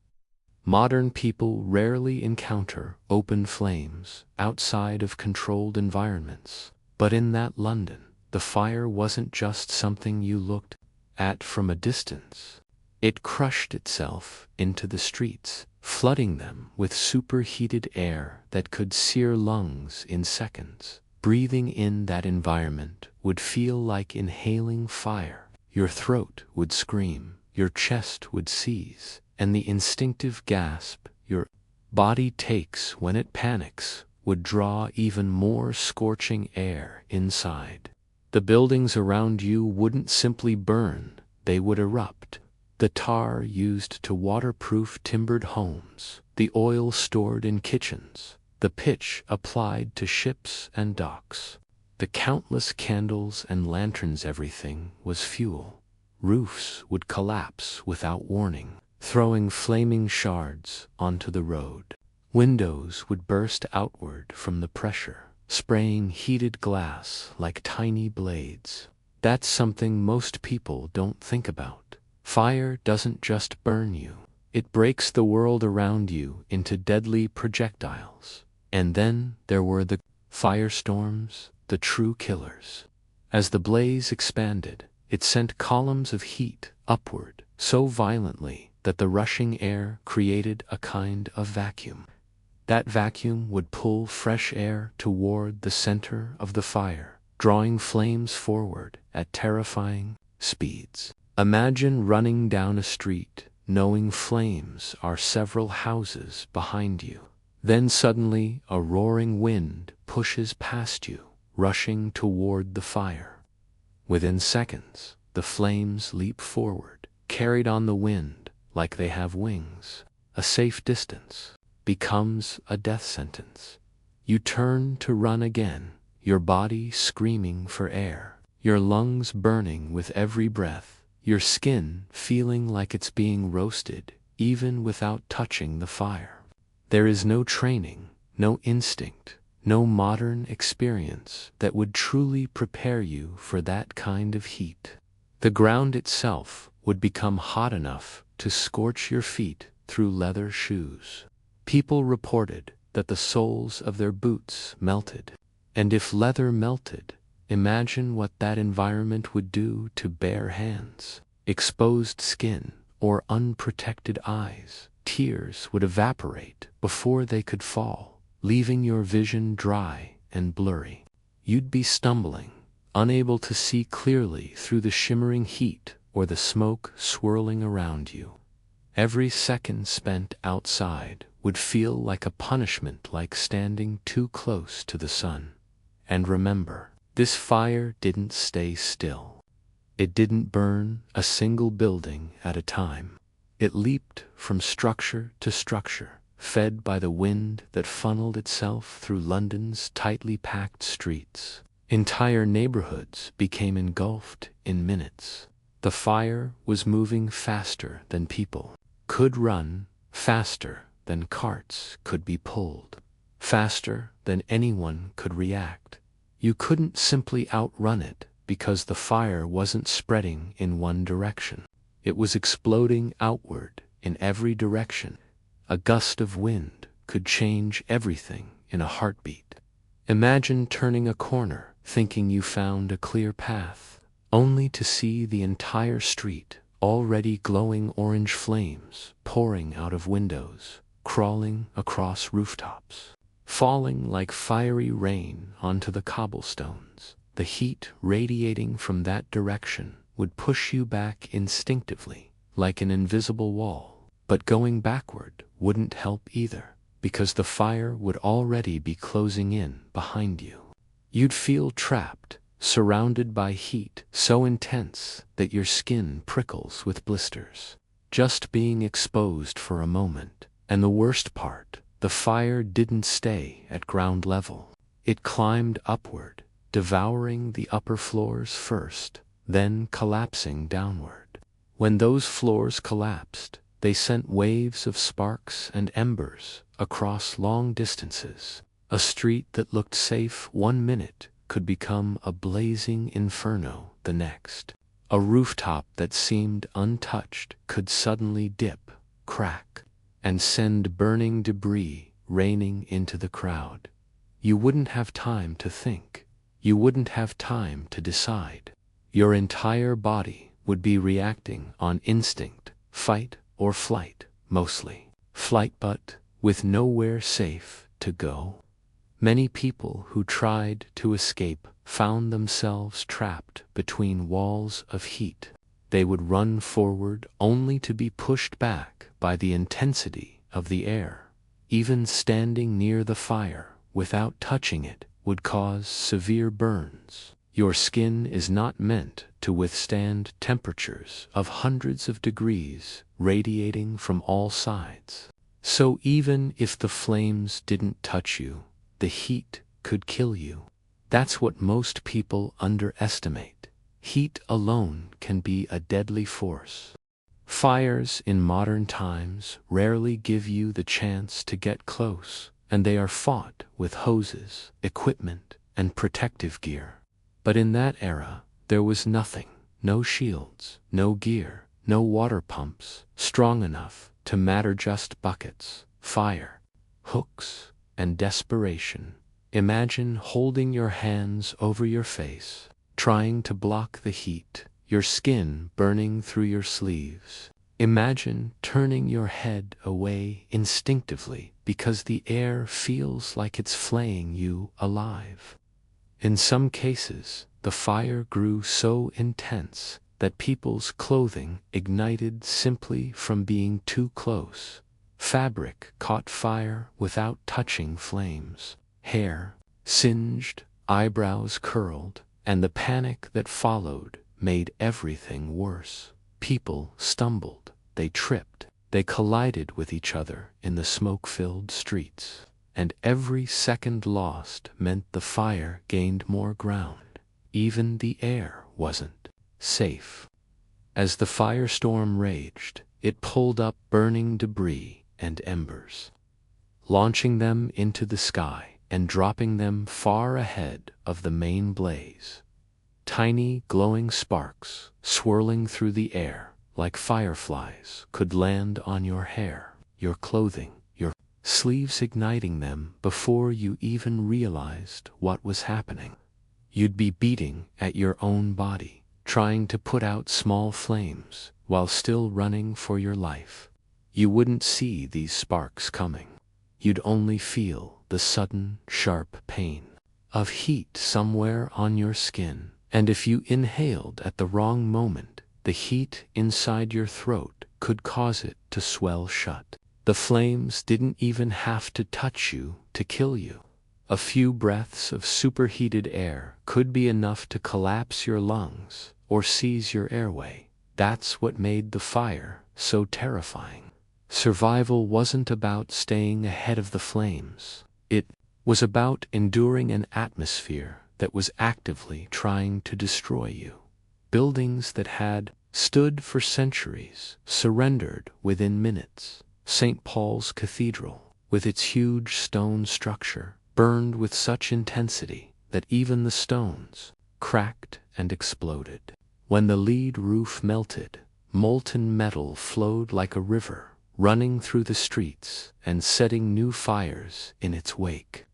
Modern people rarely encounter open flames outside of controlled environments, but in that London, the fire wasn't just something you looked at from a distance. It crushed itself into the streets, flooding them with superheated air that could sear lungs in seconds. Breathing in that environment would feel like inhaling fire. Your throat would scream, your chest would seize, and the instinctive gasp your body takes when it panics would draw even more scorching air inside. The buildings around you wouldn't simply burn, they would erupt. The tar used to waterproof timbered homes, the oil stored in kitchens, the pitch applied to ships and docks, the countless candles and lanterns, everything was fuel. Roofs would collapse without warning, throwing flaming shards onto the road. Windows would burst outward from the pressure, spraying heated glass like tiny blades. That's something most people don't think about. Fire doesn't just burn you, It breaks the world around you into deadly projectiles. And then there were the firestorms, the true killers. As the blaze expanded, it sent columns of heat upward so violently that the rushing air created a kind of vacuum. That vacuum would pull fresh air toward the center of the fire, drawing flames forward at terrifying speeds. Imagine running down a street, knowing flames are several houses behind you. Then suddenly a roaring wind pushes past you, rushing toward the fire. Within seconds, the flames leap forward, carried on the wind like they have wings. A safe distance becomes a death sentence. You turn to run again, your body screaming for air, your lungs burning with every breath, your skin feeling like it's being roasted even without touching the fire. There is no training, no instinct, no modern experience that would truly prepare you for that kind of heat. The ground itself would become hot enough to scorch your feet through leather shoes. People reported that the soles of their boots melted. And if leather melted, imagine what that environment would do to bare hands, exposed skin, or unprotected eyes. Tears would evaporate before they could fall, leaving your vision dry and blurry. You'd be stumbling, unable to see clearly through the shimmering heat or the smoke swirling around you. Every second spent outside would feel like a punishment, like standing too close to the sun. And remember, this fire didn't stay still. It didn't burn a single building at a time. It leaped from structure to structure, fed by the wind that funneled itself through London's tightly packed streets. Entire neighborhoods became engulfed in minutes. The fire was moving faster than people could run, faster than carts could be pulled, faster than anyone could react. You couldn't simply outrun it because the fire wasn't spreading in one direction. It was exploding outward in every direction. A gust of wind could change everything in a heartbeat. Imagine turning a corner thinking you found a clear path, only to see the entire street already glowing orange flames pouring out of windows, crawling across rooftops, falling like fiery rain onto the cobblestones. The heat radiating from that direction would push you back instinctively, like an invisible wall. But going backward wouldn't help either, because the fire would already be closing in behind you. You'd feel trapped, surrounded by heat so intense that your skin prickles with blisters, just being exposed for a moment. And the worst part, the fire didn't stay at ground level. It climbed upward, devouring the upper floors first, then collapsing downward. When those floors collapsed, they sent waves of sparks and embers across long distances. A street that looked safe one minute could become a blazing inferno the next. A rooftop that seemed untouched could suddenly dip, crack, and send burning debris raining into the crowd. You wouldn't have time to think. You wouldn't have time to decide. Your entire body would be reacting on instinct, fight or flight, mostly flight, but with nowhere safe to go. Many people who tried to escape found themselves trapped between walls of heat. They would run forward only to be pushed back by the intensity of the air. Even standing near the fire without touching it would cause severe burns. Your skin is not meant to withstand temperatures of hundreds of degrees radiating from all sides. So even if the flames didn't touch you, the heat could kill you. That's what most people underestimate. Heat alone can be a deadly force. Fires in modern times rarely give you the chance to get close, and they are fought with hoses, equipment, and protective gear. But in that era, there was nothing. No shields, no gear, no water pumps strong enough to matter, just buckets, fire, hooks, and desperation. Imagine holding your hands over your face, trying to block the heat, your skin burning through your sleeves. Imagine turning your head away instinctively because the air feels like it's flaying you alive. In some cases, the fire grew so intense that people's clothing ignited simply from being too close. Fabric caught fire without touching flames. Hair singed, eyebrows curled, and the panic that followed made everything worse. People stumbled, they tripped, they collided with each other in the smoke-filled streets. And every second lost meant the fire gained more ground. Even the air wasn't safe. As the firestorm raged, it pulled up burning debris and embers, launching them into the sky and dropping them far ahead of the main blaze. Tiny glowing sparks, swirling through the air like fireflies, could land on your hair, your clothing, your sleeves, igniting them before you even realized what was happening. You'd be beating at your own body, trying to put out small flames while still running for your life. You wouldn't see these sparks coming. You'd only feel the sudden, sharp pain of heat somewhere on your skin. And if you inhaled at the wrong moment, the heat inside your throat could cause it to swell shut. The flames didn't even have to touch you to kill you. A few breaths of superheated air could be enough to collapse your lungs or seize your airway. That's what made the fire so terrifying. Survival wasn't about staying ahead of the flames. It was about enduring an atmosphere that was actively trying to destroy you. Buildings that had stood for centuries surrendered within minutes. St. Paul's Cathedral, with its huge stone structure, burned with such intensity that even the stones cracked and exploded. When the lead roof melted, molten metal flowed like a river, running through the streets and setting new fires in its wake.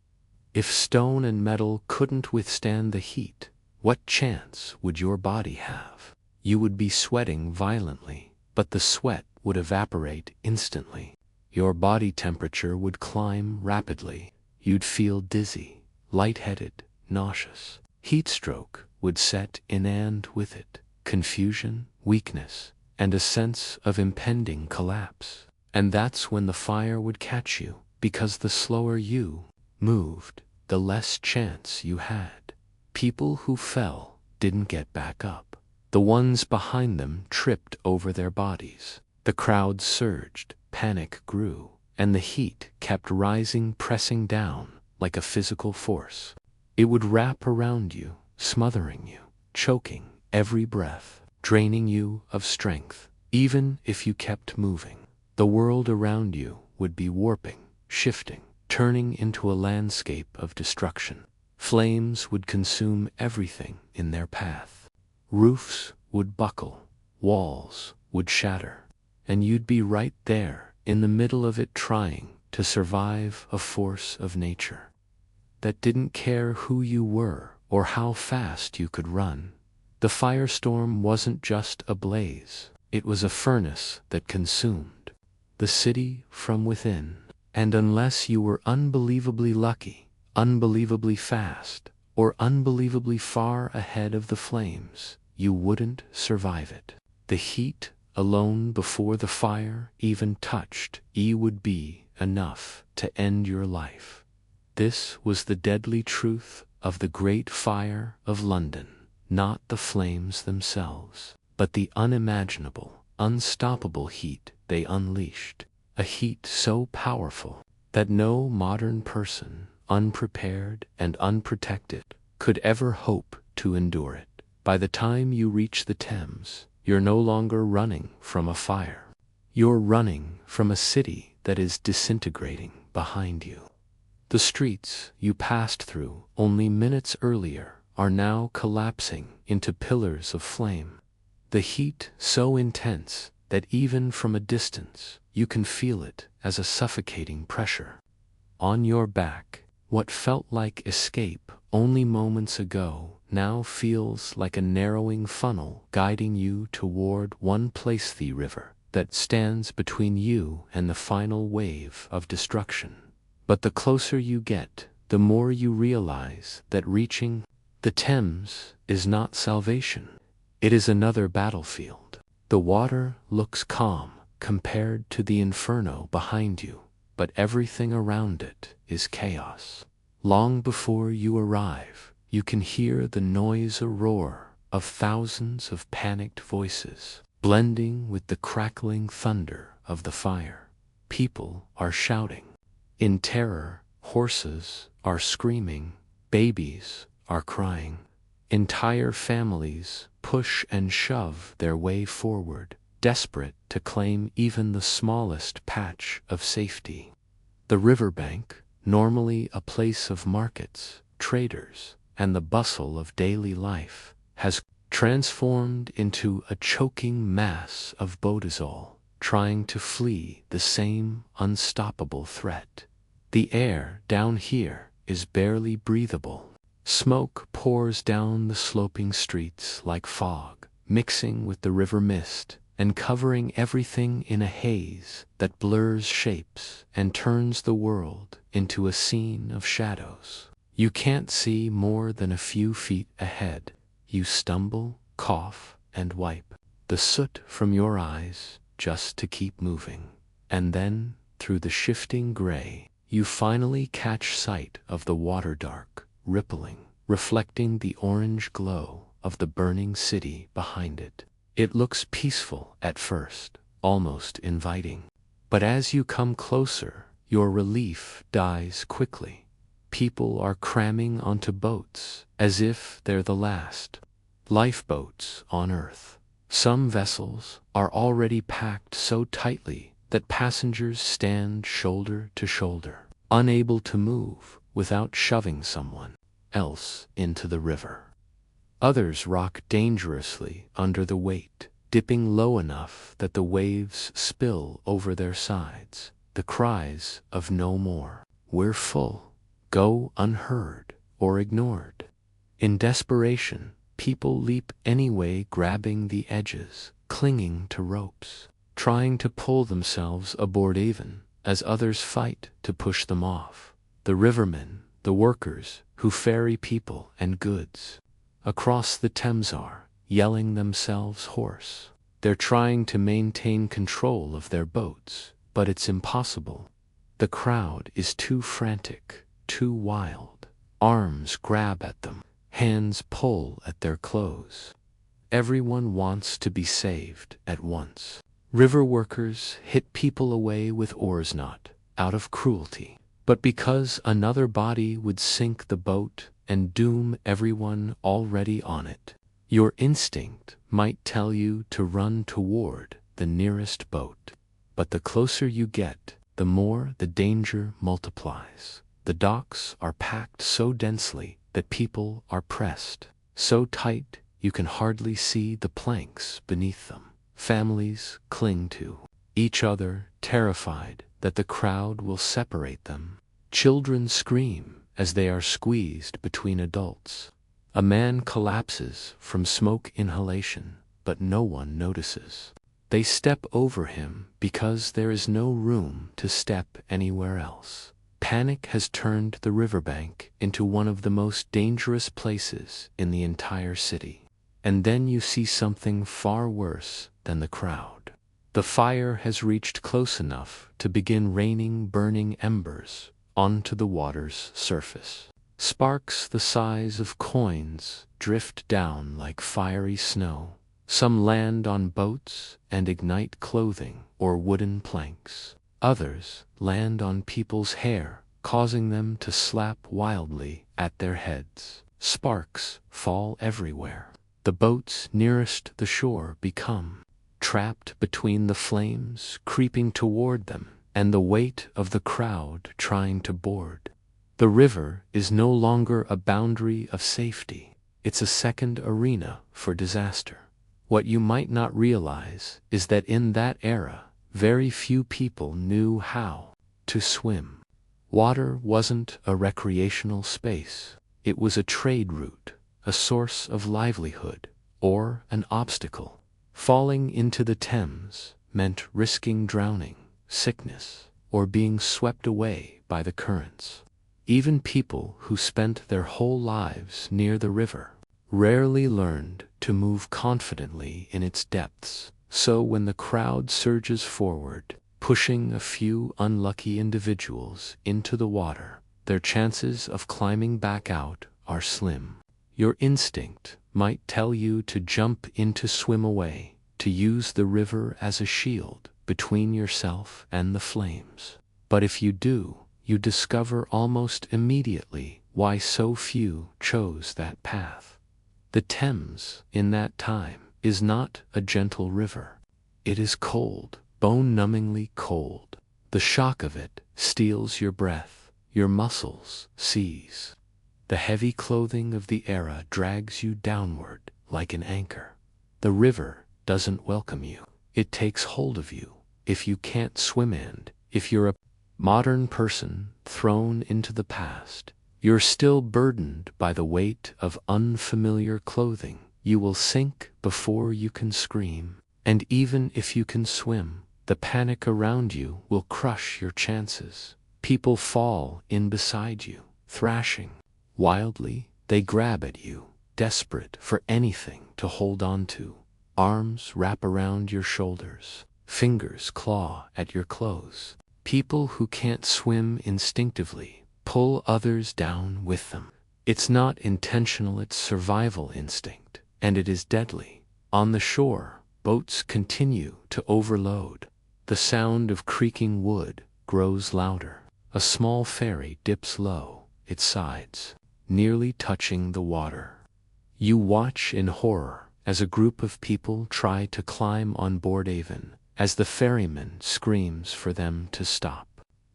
If stone and metal couldn't withstand the heat, what chance would your body have? You would be sweating violently, but the sweat would evaporate instantly. Your body temperature would climb rapidly. You'd feel dizzy, lightheaded, nauseous. Heat stroke would set in, and with it, confusion, weakness, and a sense of impending collapse. And that's when the fire would catch you, because the slower you moved, the less chance you had. People who fell didn't get back up. The ones behind them tripped over their bodies. The crowd surged, panic grew, and the heat kept rising, pressing down like a physical force. It would wrap around you, smothering you, choking every breath, draining you of strength. Even if you kept moving, the world around you would be warping, shifting, turning into a landscape of destruction. Flames would consume everything in their path. Roofs would buckle, walls would shatter, and you'd be right there in the middle of it, trying to survive a force of nature that didn't care who you were or how fast you could run. The firestorm wasn't just a blaze, it was a furnace that consumed the city from within. And unless you were unbelievably lucky, unbelievably fast, or unbelievably far ahead of the flames, you wouldn't survive it. The heat alone before the fire even touched you would be enough to end your life. This was the deadly truth of the Great Fire of London, not the flames themselves, but the unimaginable, unstoppable heat they unleashed. A heat so powerful that no modern person, unprepared and unprotected, could ever hope to endure it. By the time you reach the Thames, you're no longer running from a fire. You're running from a city that is disintegrating behind you. The streets you passed through only minutes earlier are now collapsing into pillars of flame. the heat so intense that even from a distance you can feel it as a suffocating pressure. On your back, what felt like escape only moments ago now feels like a narrowing funnel guiding you toward one place, the river that stands between you and the final wave of destruction. But the closer you get, the more you realize that reaching the Thames is not salvation. It is another battlefield. The water looks calm compared to the inferno behind you, but everything around it is chaos. Long before you arrive, you can hear the noise, a roar of thousands of panicked voices, blending with the crackling thunder of the fire. People are shouting in terror, horses are screaming, babies are crying. Entire families push and shove their way forward, desperate to claim even the smallest patch of safety. The riverbank, normally a place of markets, traders, and the bustle of daily life, has transformed into a choking mass of boatazol, trying to flee the same unstoppable threat. The air down here is barely breathable. Smoke pours down the sloping streets like fog, mixing with the river mist and covering everything in a haze that blurs shapes and turns the world into a scene of shadows. You can't see more than a few feet ahead. You stumble, cough, and wipe the soot from your eyes just to keep moving. And then, through the shifting gray, you finally catch sight of the water, dark, rippling, reflecting the orange glow of the burning city behind it. It looks peaceful at first, almost inviting. But as you come closer, your relief dies quickly. People are cramming onto boats as if they're the last lifeboats on Earth. Some vessels are already packed so tightly that passengers stand shoulder to shoulder, unable to move without shoving someone else into the river. Others rock dangerously under the weight, dipping low enough that the waves spill over their sides. The cries of "no more," "we're full," go unheard or ignored. In desperation, people leap anyway, grabbing the edges, clinging to ropes, trying to pull themselves aboard even as others fight to push them off. The rivermen, the workers who ferry people and goods across the Thames are yelling themselves hoarse. They're trying to maintain control of their boats, but it's impossible. The crowd is too frantic, too wild. Arms grab at them, hands pull at their clothes. Everyone wants to be saved at once. River workers hit people away with oars, not out of cruelty, but because another body would sink the boat and doom everyone already on it. Your instinct might tell you to run toward the nearest boat, but the closer you get, the more the danger multiplies. The docks are packed so densely that people are pressed so tight you can hardly see the planks beneath them. Families cling to each other, terrified that the crowd will separate them. Children scream as they are squeezed between adults. A man collapses from smoke inhalation, but no one notices. They step over him because there is no room to step anywhere else. Panic has turned the riverbank into one of the most dangerous places in the entire city. And then you see something far worse than the crowd. The fire has reached close enough to begin raining burning embers onto the water's surface. Sparks the size of coins drift down like fiery snow. Some land on boats and ignite clothing or wooden planks. Others land on people's hair, causing them to slap wildly at their heads. Sparks fall everywhere. The boats nearest the shore become trapped between the flames creeping toward them and the weight of the crowd trying to board. The river is no longer a boundary of safety. It's a second arena for disaster. What you might not realize is that in that era, very few people knew how to swim. Water wasn't a recreational space. It was a trade route, a source of livelihood, or an obstacle. Falling into the Thames meant risking drowning, sickness, or being swept away by the currents. Even people who spent their whole lives near the river rarely learned to move confidently in its depths. So when the crowd surges forward, pushing a few unlucky individuals into the water, their chances of climbing back out are slim. Your instinct might tell you to jump in to swim away, to use the river as a shield between yourself and the flames. But if you do, you discover almost immediately why so few chose that path. The Thames, in that time, is not a gentle river. It is cold, bone-numbingly cold. The shock of it steals your breath, your muscles seize. The heavy clothing of the era drags you downward like an anchor. The river doesn't welcome you. It takes hold of you. If you can't swim, and if you're a modern person thrown into the past, you're still burdened by the weight of unfamiliar clothing. You will sink before you can scream. And even if you can swim, the panic around you will crush your chances. People fall in beside you, thrashing. Wildly, they grab at you, desperate for anything to hold on to. Arms wrap around your shoulders. Fingers claw at your clothes. People who can't swim instinctively pull others down with them. It's not intentional, it's survival instinct, and it is deadly. On the shore, boats continue to overload. The sound of creaking wood grows louder. A small ferry dips low, its sides nearly touching the water. You watch in horror as a group of people try to climb on board, even as the ferryman screams for them to stop.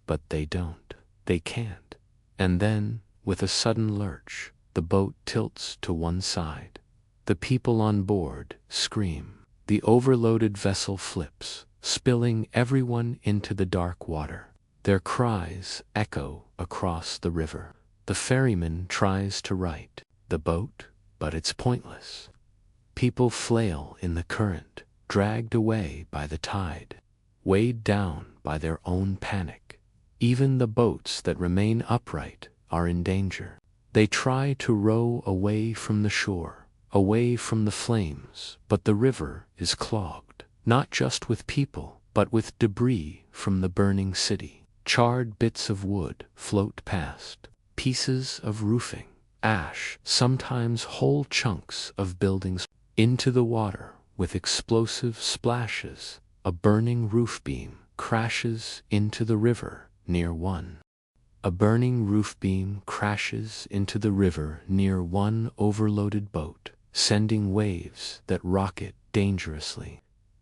But they don't. They can't. And then, with a sudden lurch, the boat tilts to one side. The people on board scream. The overloaded vessel flips, spilling everyone into the dark water. Their cries echo across the river. The ferryman tries to right the boat, but it's pointless. People flail in the current, dragged away by the tide, weighed down by their own panic. Even the boats that remain upright are in danger. They try to row away from the shore, away from the flames, but the river is clogged, not just with people, but with debris from the burning city. Charred bits of wood float past, pieces of roofing, ash, sometimes whole chunks of buildings, into the water with explosive splashes. A burning roof beam crashes into the river near one. A burning roof beam crashes into the river near one overloaded boat, sending waves that rock it dangerously.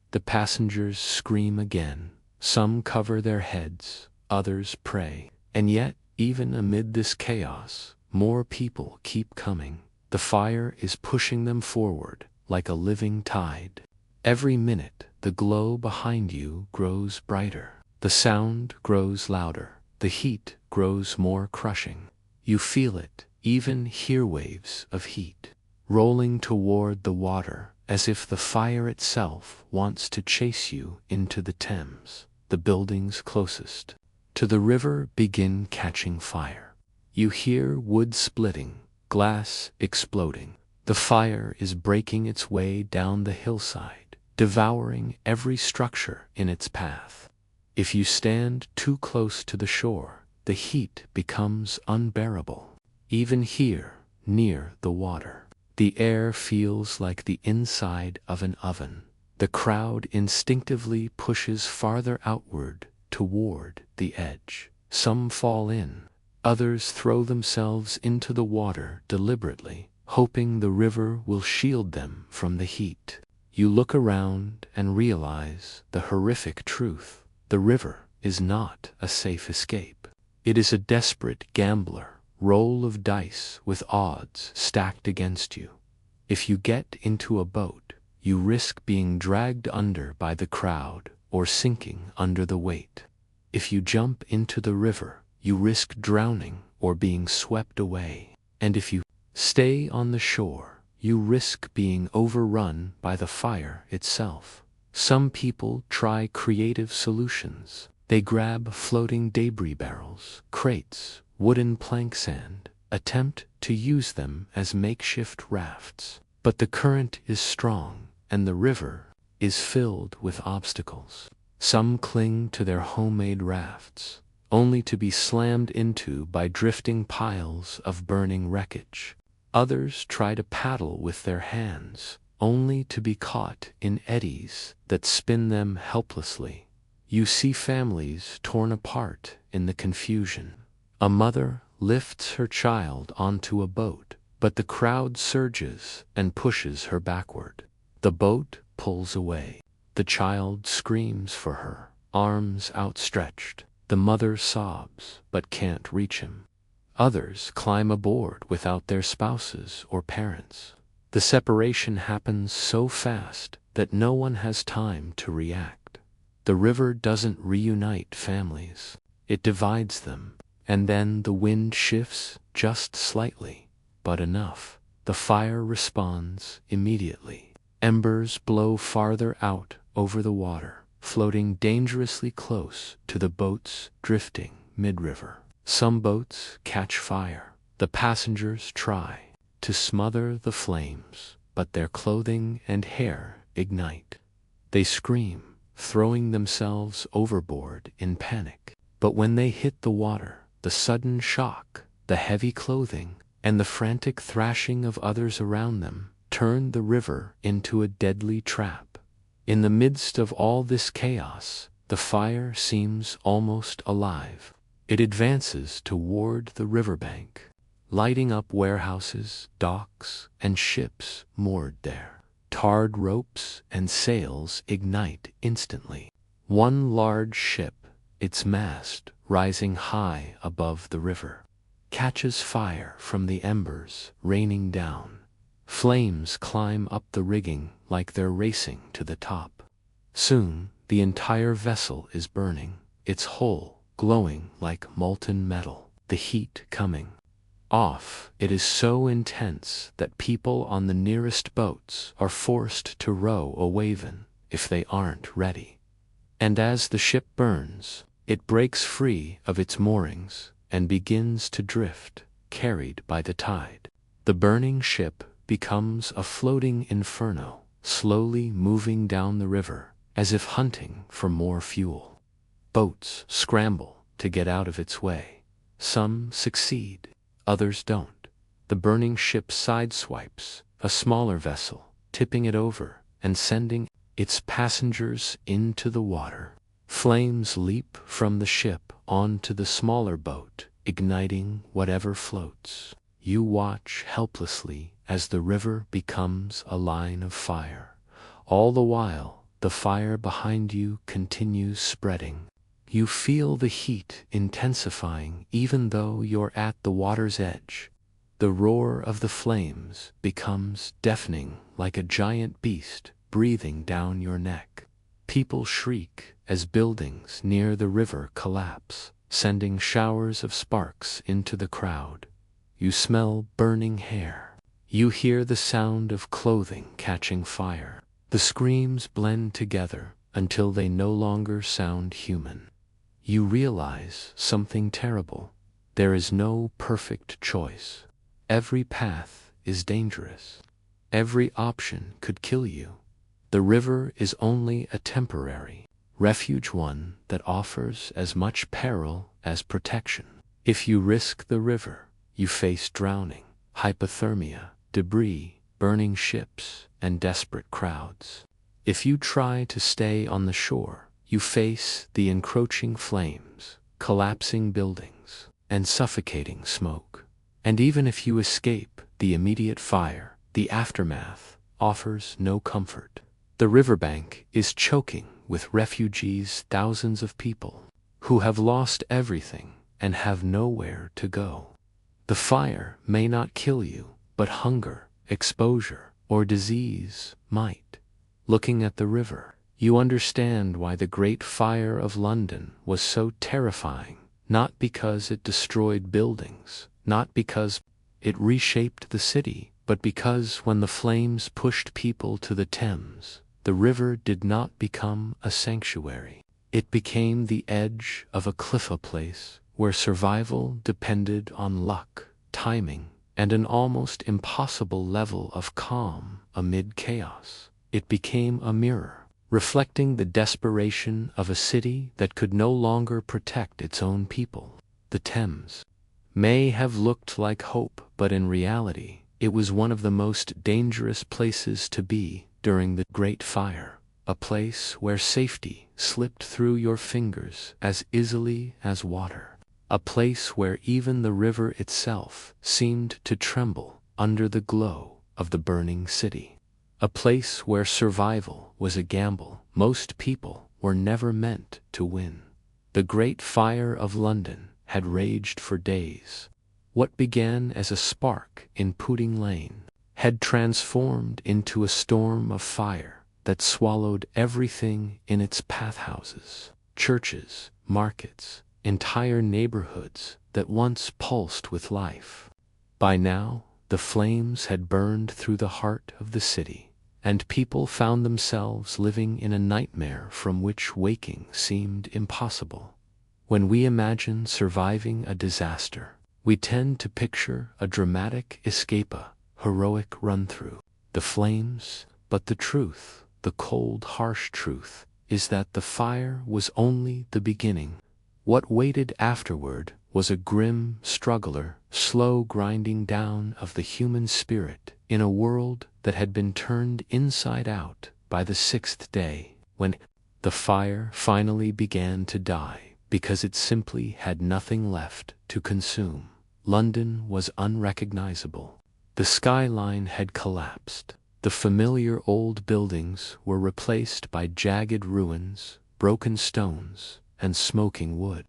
The passengers scream again. Some cover their heads, others pray. And yet, even amid this chaos, more people keep coming. The fire is pushing them forward like a living tide. Every minute, the glow behind you grows brighter. The sound grows louder. The heat grows more crushing. You feel it, even hear waves of heat, rolling toward the water, as if the fire itself wants to chase you into the Thames. The buildings closest to the river begin catching fire. You hear wood splitting, glass exploding. The fire is breaking its way down the hillside, devouring every structure in its path. If you stand too close to the shore, the heat becomes unbearable. Even here, near the water, the air feels like the inside of an oven. The crowd instinctively pushes farther outward toward the edge. Some fall in. Others throw themselves into the water deliberately, hoping the river will shield them from the heat. You look around and realize the horrific truth. The river is not a safe escape. It is a desperate gambler, roll of dice with odds stacked against you. If you get into a boat, you risk being dragged under by the crowd or sinking under the weight. If you jump into the river, you risk drowning or being swept away. And if you stay on the shore, you risk being overrun by the fire itself. Some people try creative solutions. They grab floating debris barrels, crates, wooden planks and attempt to use them as makeshift rafts. But the current is strong, and the river is filled with obstacles. Some cling to their homemade rafts, only to be slammed into by drifting piles of burning wreckage. Others try to paddle with their hands, only to be caught in eddies that spin them helplessly. You see families torn apart in the confusion. A mother lifts her child onto a boat, but the crowd surges and pushes her backward. The boat pulls away. The child screams for her, arms outstretched. The mother sobs, but can't reach him. Others climb aboard without their spouses or parents. The separation happens so fast that no one has time to react. The river doesn't reunite families. It divides them. And then the wind shifts just slightly, but enough. The fire responds immediately. Embers blow farther out over the water, floating dangerously close to the boats drifting mid-river. Some boats catch fire. The passengers try to smother the flames, but their clothing and hair ignite. They scream, throwing themselves overboard in panic. But when they hit the water, the sudden shock, the heavy clothing, and the frantic thrashing of others around them turn the river into a deadly trap. In the midst of all this chaos, the fire seems almost alive. It advances toward the riverbank, lighting up warehouses, docks, and ships moored there. Tarred ropes and sails ignite instantly. One large ship, its mast rising high above the river, catches fire from the embers raining down. Flames climb up the rigging like they're racing to the top. Soon, the entire vessel is burning, its hull glowing like molten metal, the heat coming off. It is so intense that people on the nearest boats are forced to row a waven if they aren't ready. And as the ship burns, it breaks free of its moorings and begins to drift, carried by the tide. The burning ship becomes a floating inferno, slowly moving down the river, as if hunting for more fuel. Boats scramble to get out of its way. Some succeed, others don't. The burning ship sideswipes a smaller vessel, tipping it over and sending its passengers into the water. Flames leap from the ship onto the smaller boat, igniting whatever floats. You watch helplessly as the river becomes a line of fire. All the while, the fire behind you continues spreading. You feel the heat intensifying even though you're at the water's edge. The roar of the flames becomes deafening, like a giant beast breathing down your neck. People shriek as buildings near the river collapse, sending showers of sparks into the crowd. You smell burning hair. You hear the sound of clothing catching fire. The screams blend together until they no longer sound human. You realize something terrible. There is no perfect choice. Every path is dangerous. Every option could kill you. The river is only a temporary refuge, one that offers as much peril as protection. If you risk the river, you face drowning, hypothermia, debris, burning ships, and desperate crowds. If you try to stay on the shore, you face the encroaching flames, collapsing buildings, and suffocating smoke. And even if you escape the immediate fire, the aftermath offers no comfort. The riverbank is choking with refugees, thousands of people who have lost everything and have nowhere to go. The fire may not kill you, but hunger, exposure, or disease might. looking at the river, you understand why the Great Fire of London was so terrifying, not because it destroyed buildings, not because it reshaped the city, but because when the flames pushed people to the Thames, the river did not become a sanctuary. It became the edge of a cliff, a place where survival depended on luck, timing, and an almost impossible level of calm amid chaos. It became a mirror, reflecting the desperation of a city that could no longer protect its own people. The Thames may have looked like hope, but in reality, it was one of the most dangerous places to be during the Great Fire, a place where safety slipped through your fingers as easily as water, a place where even the river itself seemed to tremble under the glow of the burning city, a place where survival was a gamble most people were never meant to win. The Great Fire of London had raged for days. What began as a spark in Pudding Lane had transformed into a storm of fire that swallowed everything in its pathhouses, churches, markets, entire neighborhoods that once pulsed with life. By now, the flames had burned through the heart of the city, and people found themselves living in a nightmare from which waking seemed impossible. When we imagine surviving a disaster, we tend to picture a dramatic escape, a heroic run-through the flames, but the truth, the cold, harsh truth, is that the fire was only the beginning. What waited afterward was a grim struggler, slow grinding down of the human spirit in a world that had been turned inside out by the sixth day, when the fire finally began to die because it simply had nothing left to consume. London was unrecognizable. The skyline had collapsed. The familiar old buildings were replaced by jagged ruins, broken stones, and smoking wood.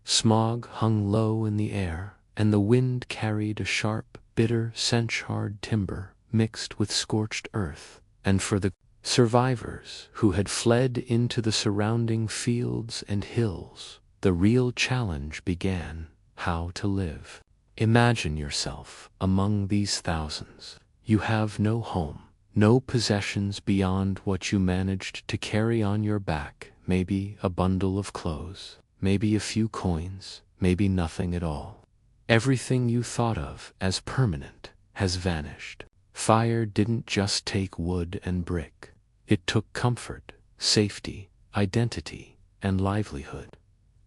Smog hung low in the air, and the wind carried a sharp, bitter scent, charred timber mixed with scorched earth. And for the survivors who had fled into the surrounding fields and hills, the real challenge began: how to live. Imagine yourself among these thousands. You have no home, no possessions beyond what you managed to carry on your back, maybe a bundle of clothes, maybe a few coins, maybe nothing at all. Everything you thought of as permanent has vanished. Fire didn't just take wood and brick. It took comfort, safety, identity, and livelihood.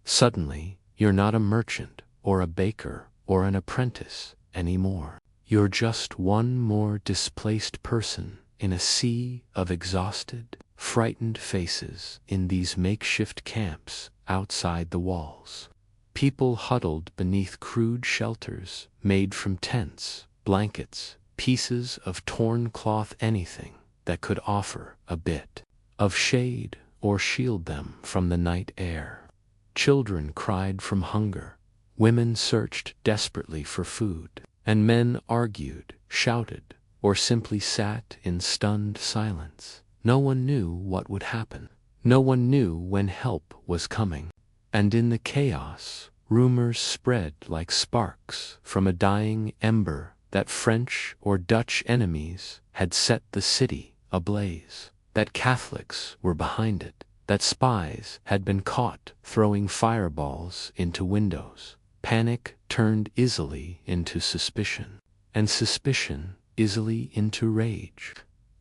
Suddenly, you're not a merchant or a baker or an apprentice anymore. You're just one more displaced person in a sea of exhausted, frightened faces in these makeshift camps outside the walls. People huddled beneath crude shelters made from tents, blankets, pieces of torn cloth, anything that could offer a bit of shade or shield them from the night air. Children cried from hunger. Women searched desperately for food, and men argued, shouted, or simply sat in stunned silence. No one knew what would happen. No one knew when help was coming. And in the chaos, rumors spread like sparks from a dying ember that French or Dutch enemies had set the city ablaze, that Catholics were behind it, that spies had been caught throwing fireballs into windows. Panic turned easily into suspicion, and suspicion easily into rage.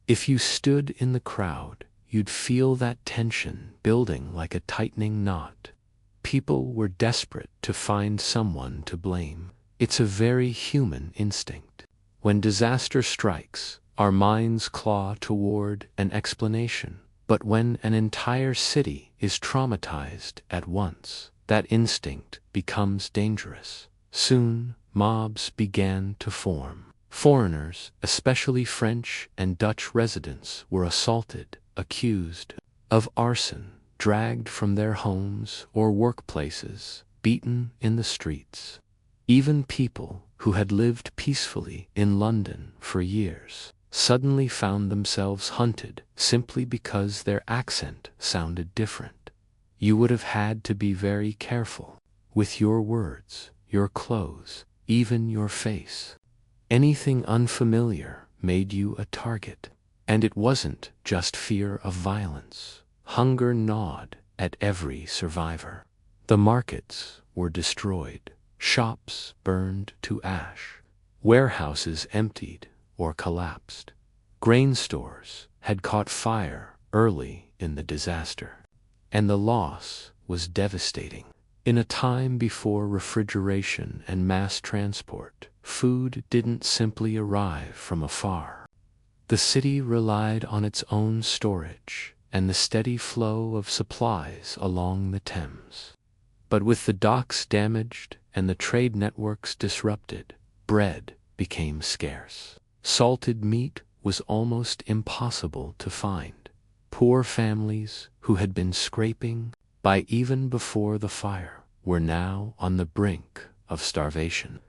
If you stood in the crowd, you'd feel that tension building like a tightening knot. People were desperate to find someone to blame. It's a very human instinct. When disaster strikes, our minds claw toward an explanation. But when an entire city is traumatized at once, that instinct becomes dangerous. Soon, mobs began to form. Foreigners, especially French and Dutch residents, were assaulted, accused of arson, dragged from their homes or workplaces, beaten in the streets. Even people who had lived peacefully in London for years suddenly found themselves hunted simply because their accent sounded different. You would have had to be very careful with your words, your clothes, even your face. Anything unfamiliar made you a target. And it wasn't just fear of violence. Hunger gnawed at every survivor. The markets were destroyed, shops burned to ash, warehouses emptied or collapsed. Grain stores had caught fire early in the disaster, and the loss was devastating. In a time before refrigeration and mass transport, food didn't simply arrive from afar. The city relied on its own storage and the steady flow of supplies along the Thames. But with the docks damaged and the trade networks disrupted, bread became scarce. Salted meat was almost impossible to find. Poor families who had been scraping by even before the fire were now on the brink of starvation.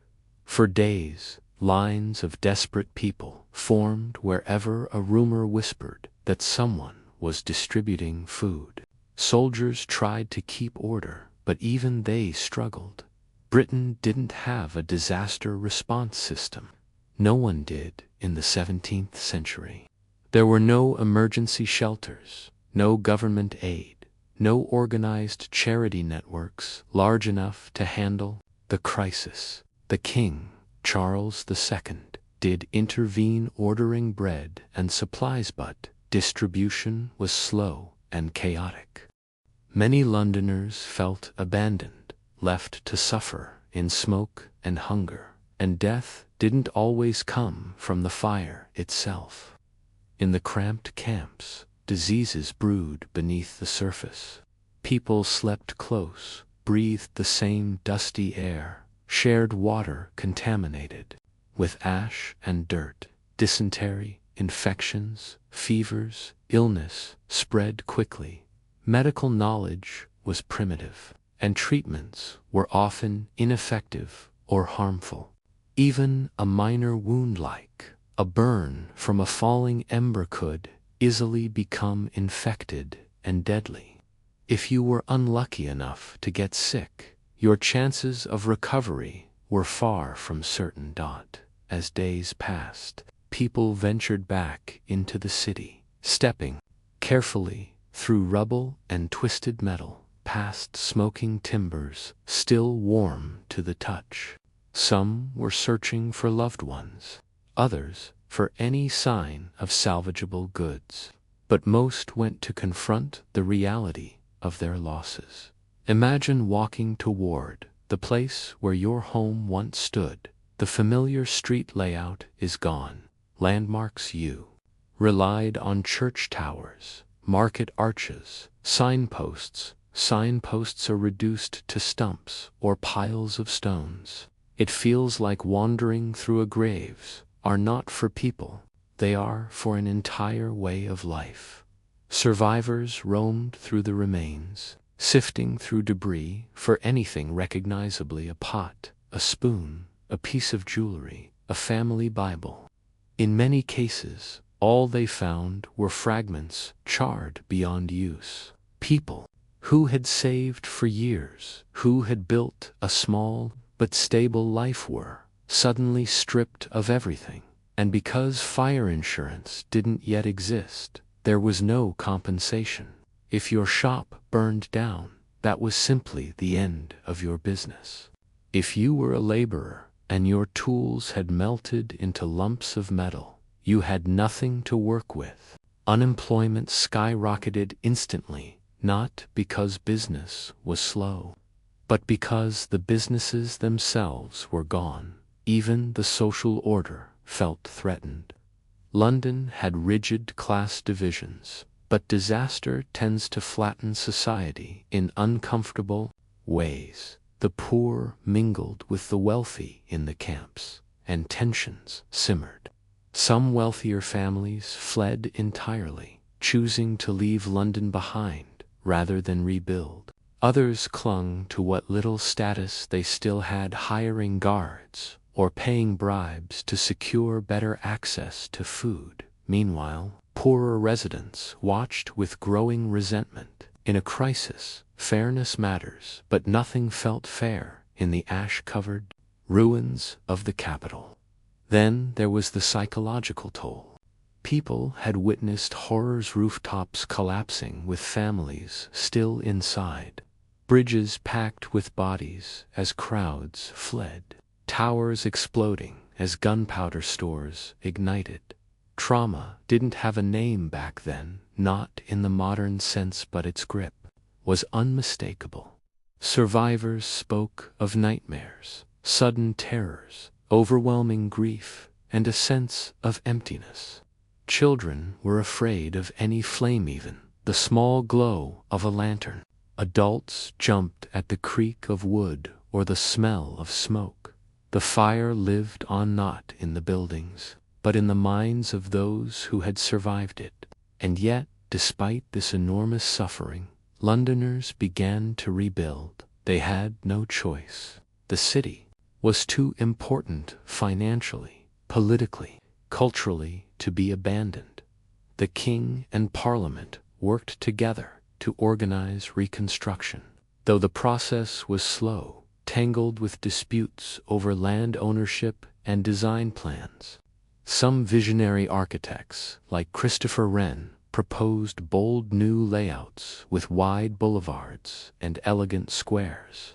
For days, lines of desperate people formed wherever a rumor whispered that someone was distributing food. Soldiers tried to keep order, but even they struggled. Britain didn't have a disaster response system. No one did in the 17th century. There were no emergency shelters, no government aid, no organized charity networks large enough to handle the crisis. The king, Charles II, did intervene, ordering bread and supplies, but distribution was slow and chaotic. Many Londoners felt abandoned, left to suffer in smoke and hunger, and death didn't always come from the fire itself. In the cramped camps, diseases brewed beneath the surface. People slept close, breathed the same dusty air, shared water contaminated with ash and dirt. Dysentery, infections, fevers, illness spread quickly. Medical knowledge was primitive, and treatments were often ineffective or harmful. Even a minor wound like a burn from a falling ember could easily become infected and deadly. If you were unlucky enough to get sick, your chances of recovery were far from certain. As days passed, people ventured back into the city, stepping carefully through rubble and twisted metal, past smoking timbers still warm to the touch. Some were searching for loved ones, others for any sign of salvageable goods, but most went to confront the reality of their losses. Imagine walking toward the place where your home once stood. The familiar street layout is gone. Landmarks you relied on, church towers, market arches, signposts are reduced to stumps or piles of stones. It feels like wandering through a graves are not for people, they are for an entire way of life. Survivors roamed through the remains, sifting through debris for anything recognizably: a pot, a spoon, a piece of jewelry, a family Bible. In many cases, all they found were fragments charred beyond use. People who had saved for years, who had built a small but stable life, were suddenly stripped of everything. And because fire insurance didn't yet exist, there was no compensation. If your shop burned down, that was simply the end of your business. If you were a laborer and your tools had melted into lumps of metal, you had nothing to work with. Unemployment skyrocketed instantly, not because business was slow, but because the businesses themselves were gone. Even the social order felt threatened. London had rigid class divisions, but disaster tends to flatten society in uncomfortable ways. The poor mingled with the wealthy in the camps, and tensions simmered. Some wealthier families fled entirely, choosing to leave London behind rather than rebuild. Others clung to what little status they still had, hiring guards or paying bribes to secure better access to food. Meanwhile, poorer residents watched with growing resentment. In a crisis, fairness matters, but nothing felt fair in the ash-covered ruins of the capital. Then there was the psychological toll. People had witnessed horrors: rooftops collapsing with families still inside, bridges packed with bodies as crowds fled, towers exploding as gunpowder stores ignited. Trauma didn't have a name back then, not in the modern sense, but its grip was unmistakable. Survivors spoke of nightmares, sudden terrors, overwhelming grief, and a sense of emptiness. Children were afraid of any flame, even the small glow of a lantern. Adults jumped at the creak of wood or the smell of smoke. The fire lived on, not in the buildings, but in the minds of those who had survived it. And yet, despite this enormous suffering, Londoners began to rebuild. They had no choice. The city was too important financially, politically, culturally to be abandoned. The king and parliament worked together to organize reconstruction. Though the process was slow, tangled with disputes over land ownership and design plans, some visionary architects, like Christopher Wren, proposed bold new layouts with wide boulevards and elegant squares.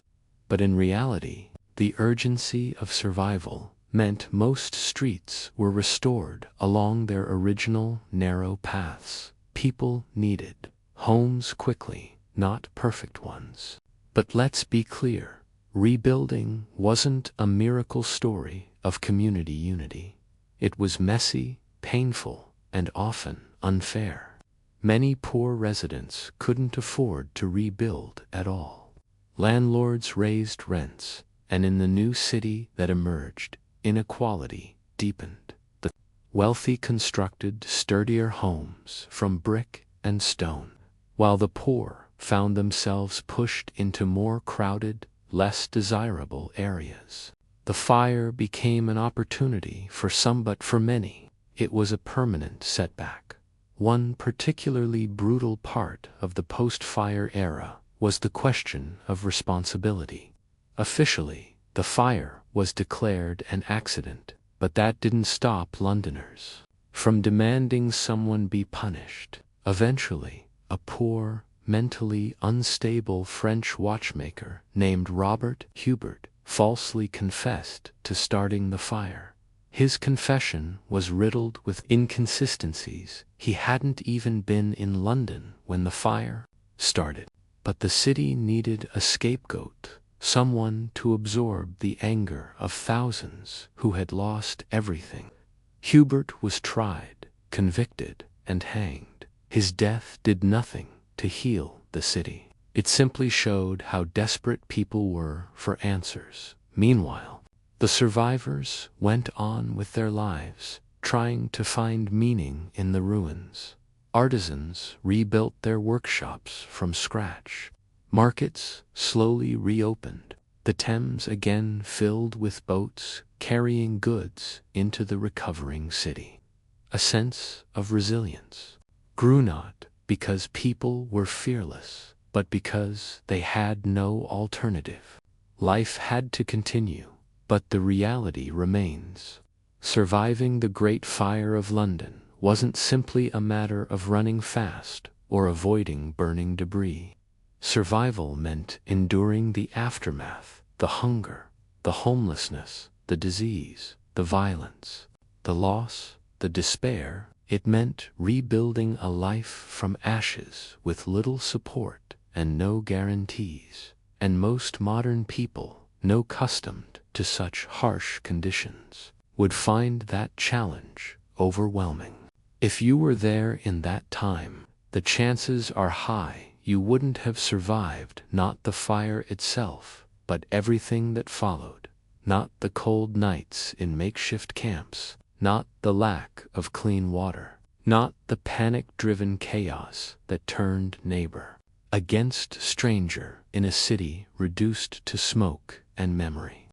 But in reality, the urgency of survival meant most streets were restored along their original narrow paths. People needed homes quickly, not perfect ones. But let's be clear, rebuilding wasn't a miracle story of community unity. It was messy, painful, and often unfair. Many poor residents couldn't afford to rebuild at all. Landlords raised rents, and in the new city that emerged, inequality deepened. The wealthy constructed sturdier homes from brick and stone, while the poor found themselves pushed into more crowded, less desirable areas. The fire became an opportunity for some, but for many, it was a permanent setback. One particularly brutal part of the post-fire era was the question of responsibility. Officially, the fire was declared an accident, but that didn't stop Londoners from demanding someone be punished. Eventually, a poor, mentally unstable French watchmaker named Robert Hubert falsely confessed to starting the fire. His confession was riddled with inconsistencies. He hadn't even been in London when the fire started. But the city needed a scapegoat, someone to absorb the anger of thousands who had lost everything. Hubert was tried, convicted, and hanged. His death did nothing to heal the city. It simply showed how desperate people were for answers. Meanwhile, the survivors went on with their lives, trying to find meaning in the ruins. Artisans rebuilt their workshops from scratch. Markets slowly reopened. The Thames again filled with boats carrying goods into the recovering city. A sense of resilience grew, not because people were fearless, but because they had no alternative. Life had to continue, but the reality remains. Surviving the Great Fire of London wasn't simply a matter of running fast or avoiding burning debris. Survival meant enduring the aftermath, the hunger, the homelessness, the disease, the violence, the loss, the despair. It meant rebuilding a life from ashes with little support and no guarantees. And most modern people, no accustomed to such harsh conditions, would find that challenge overwhelming. If you were there in that time, the chances are high you wouldn't have survived not the fire itself, but everything that followed. Not the cold nights in makeshift camps, not the lack of clean water, not the panic-driven chaos that turned neighbor against stranger in a city reduced to smoke and memory.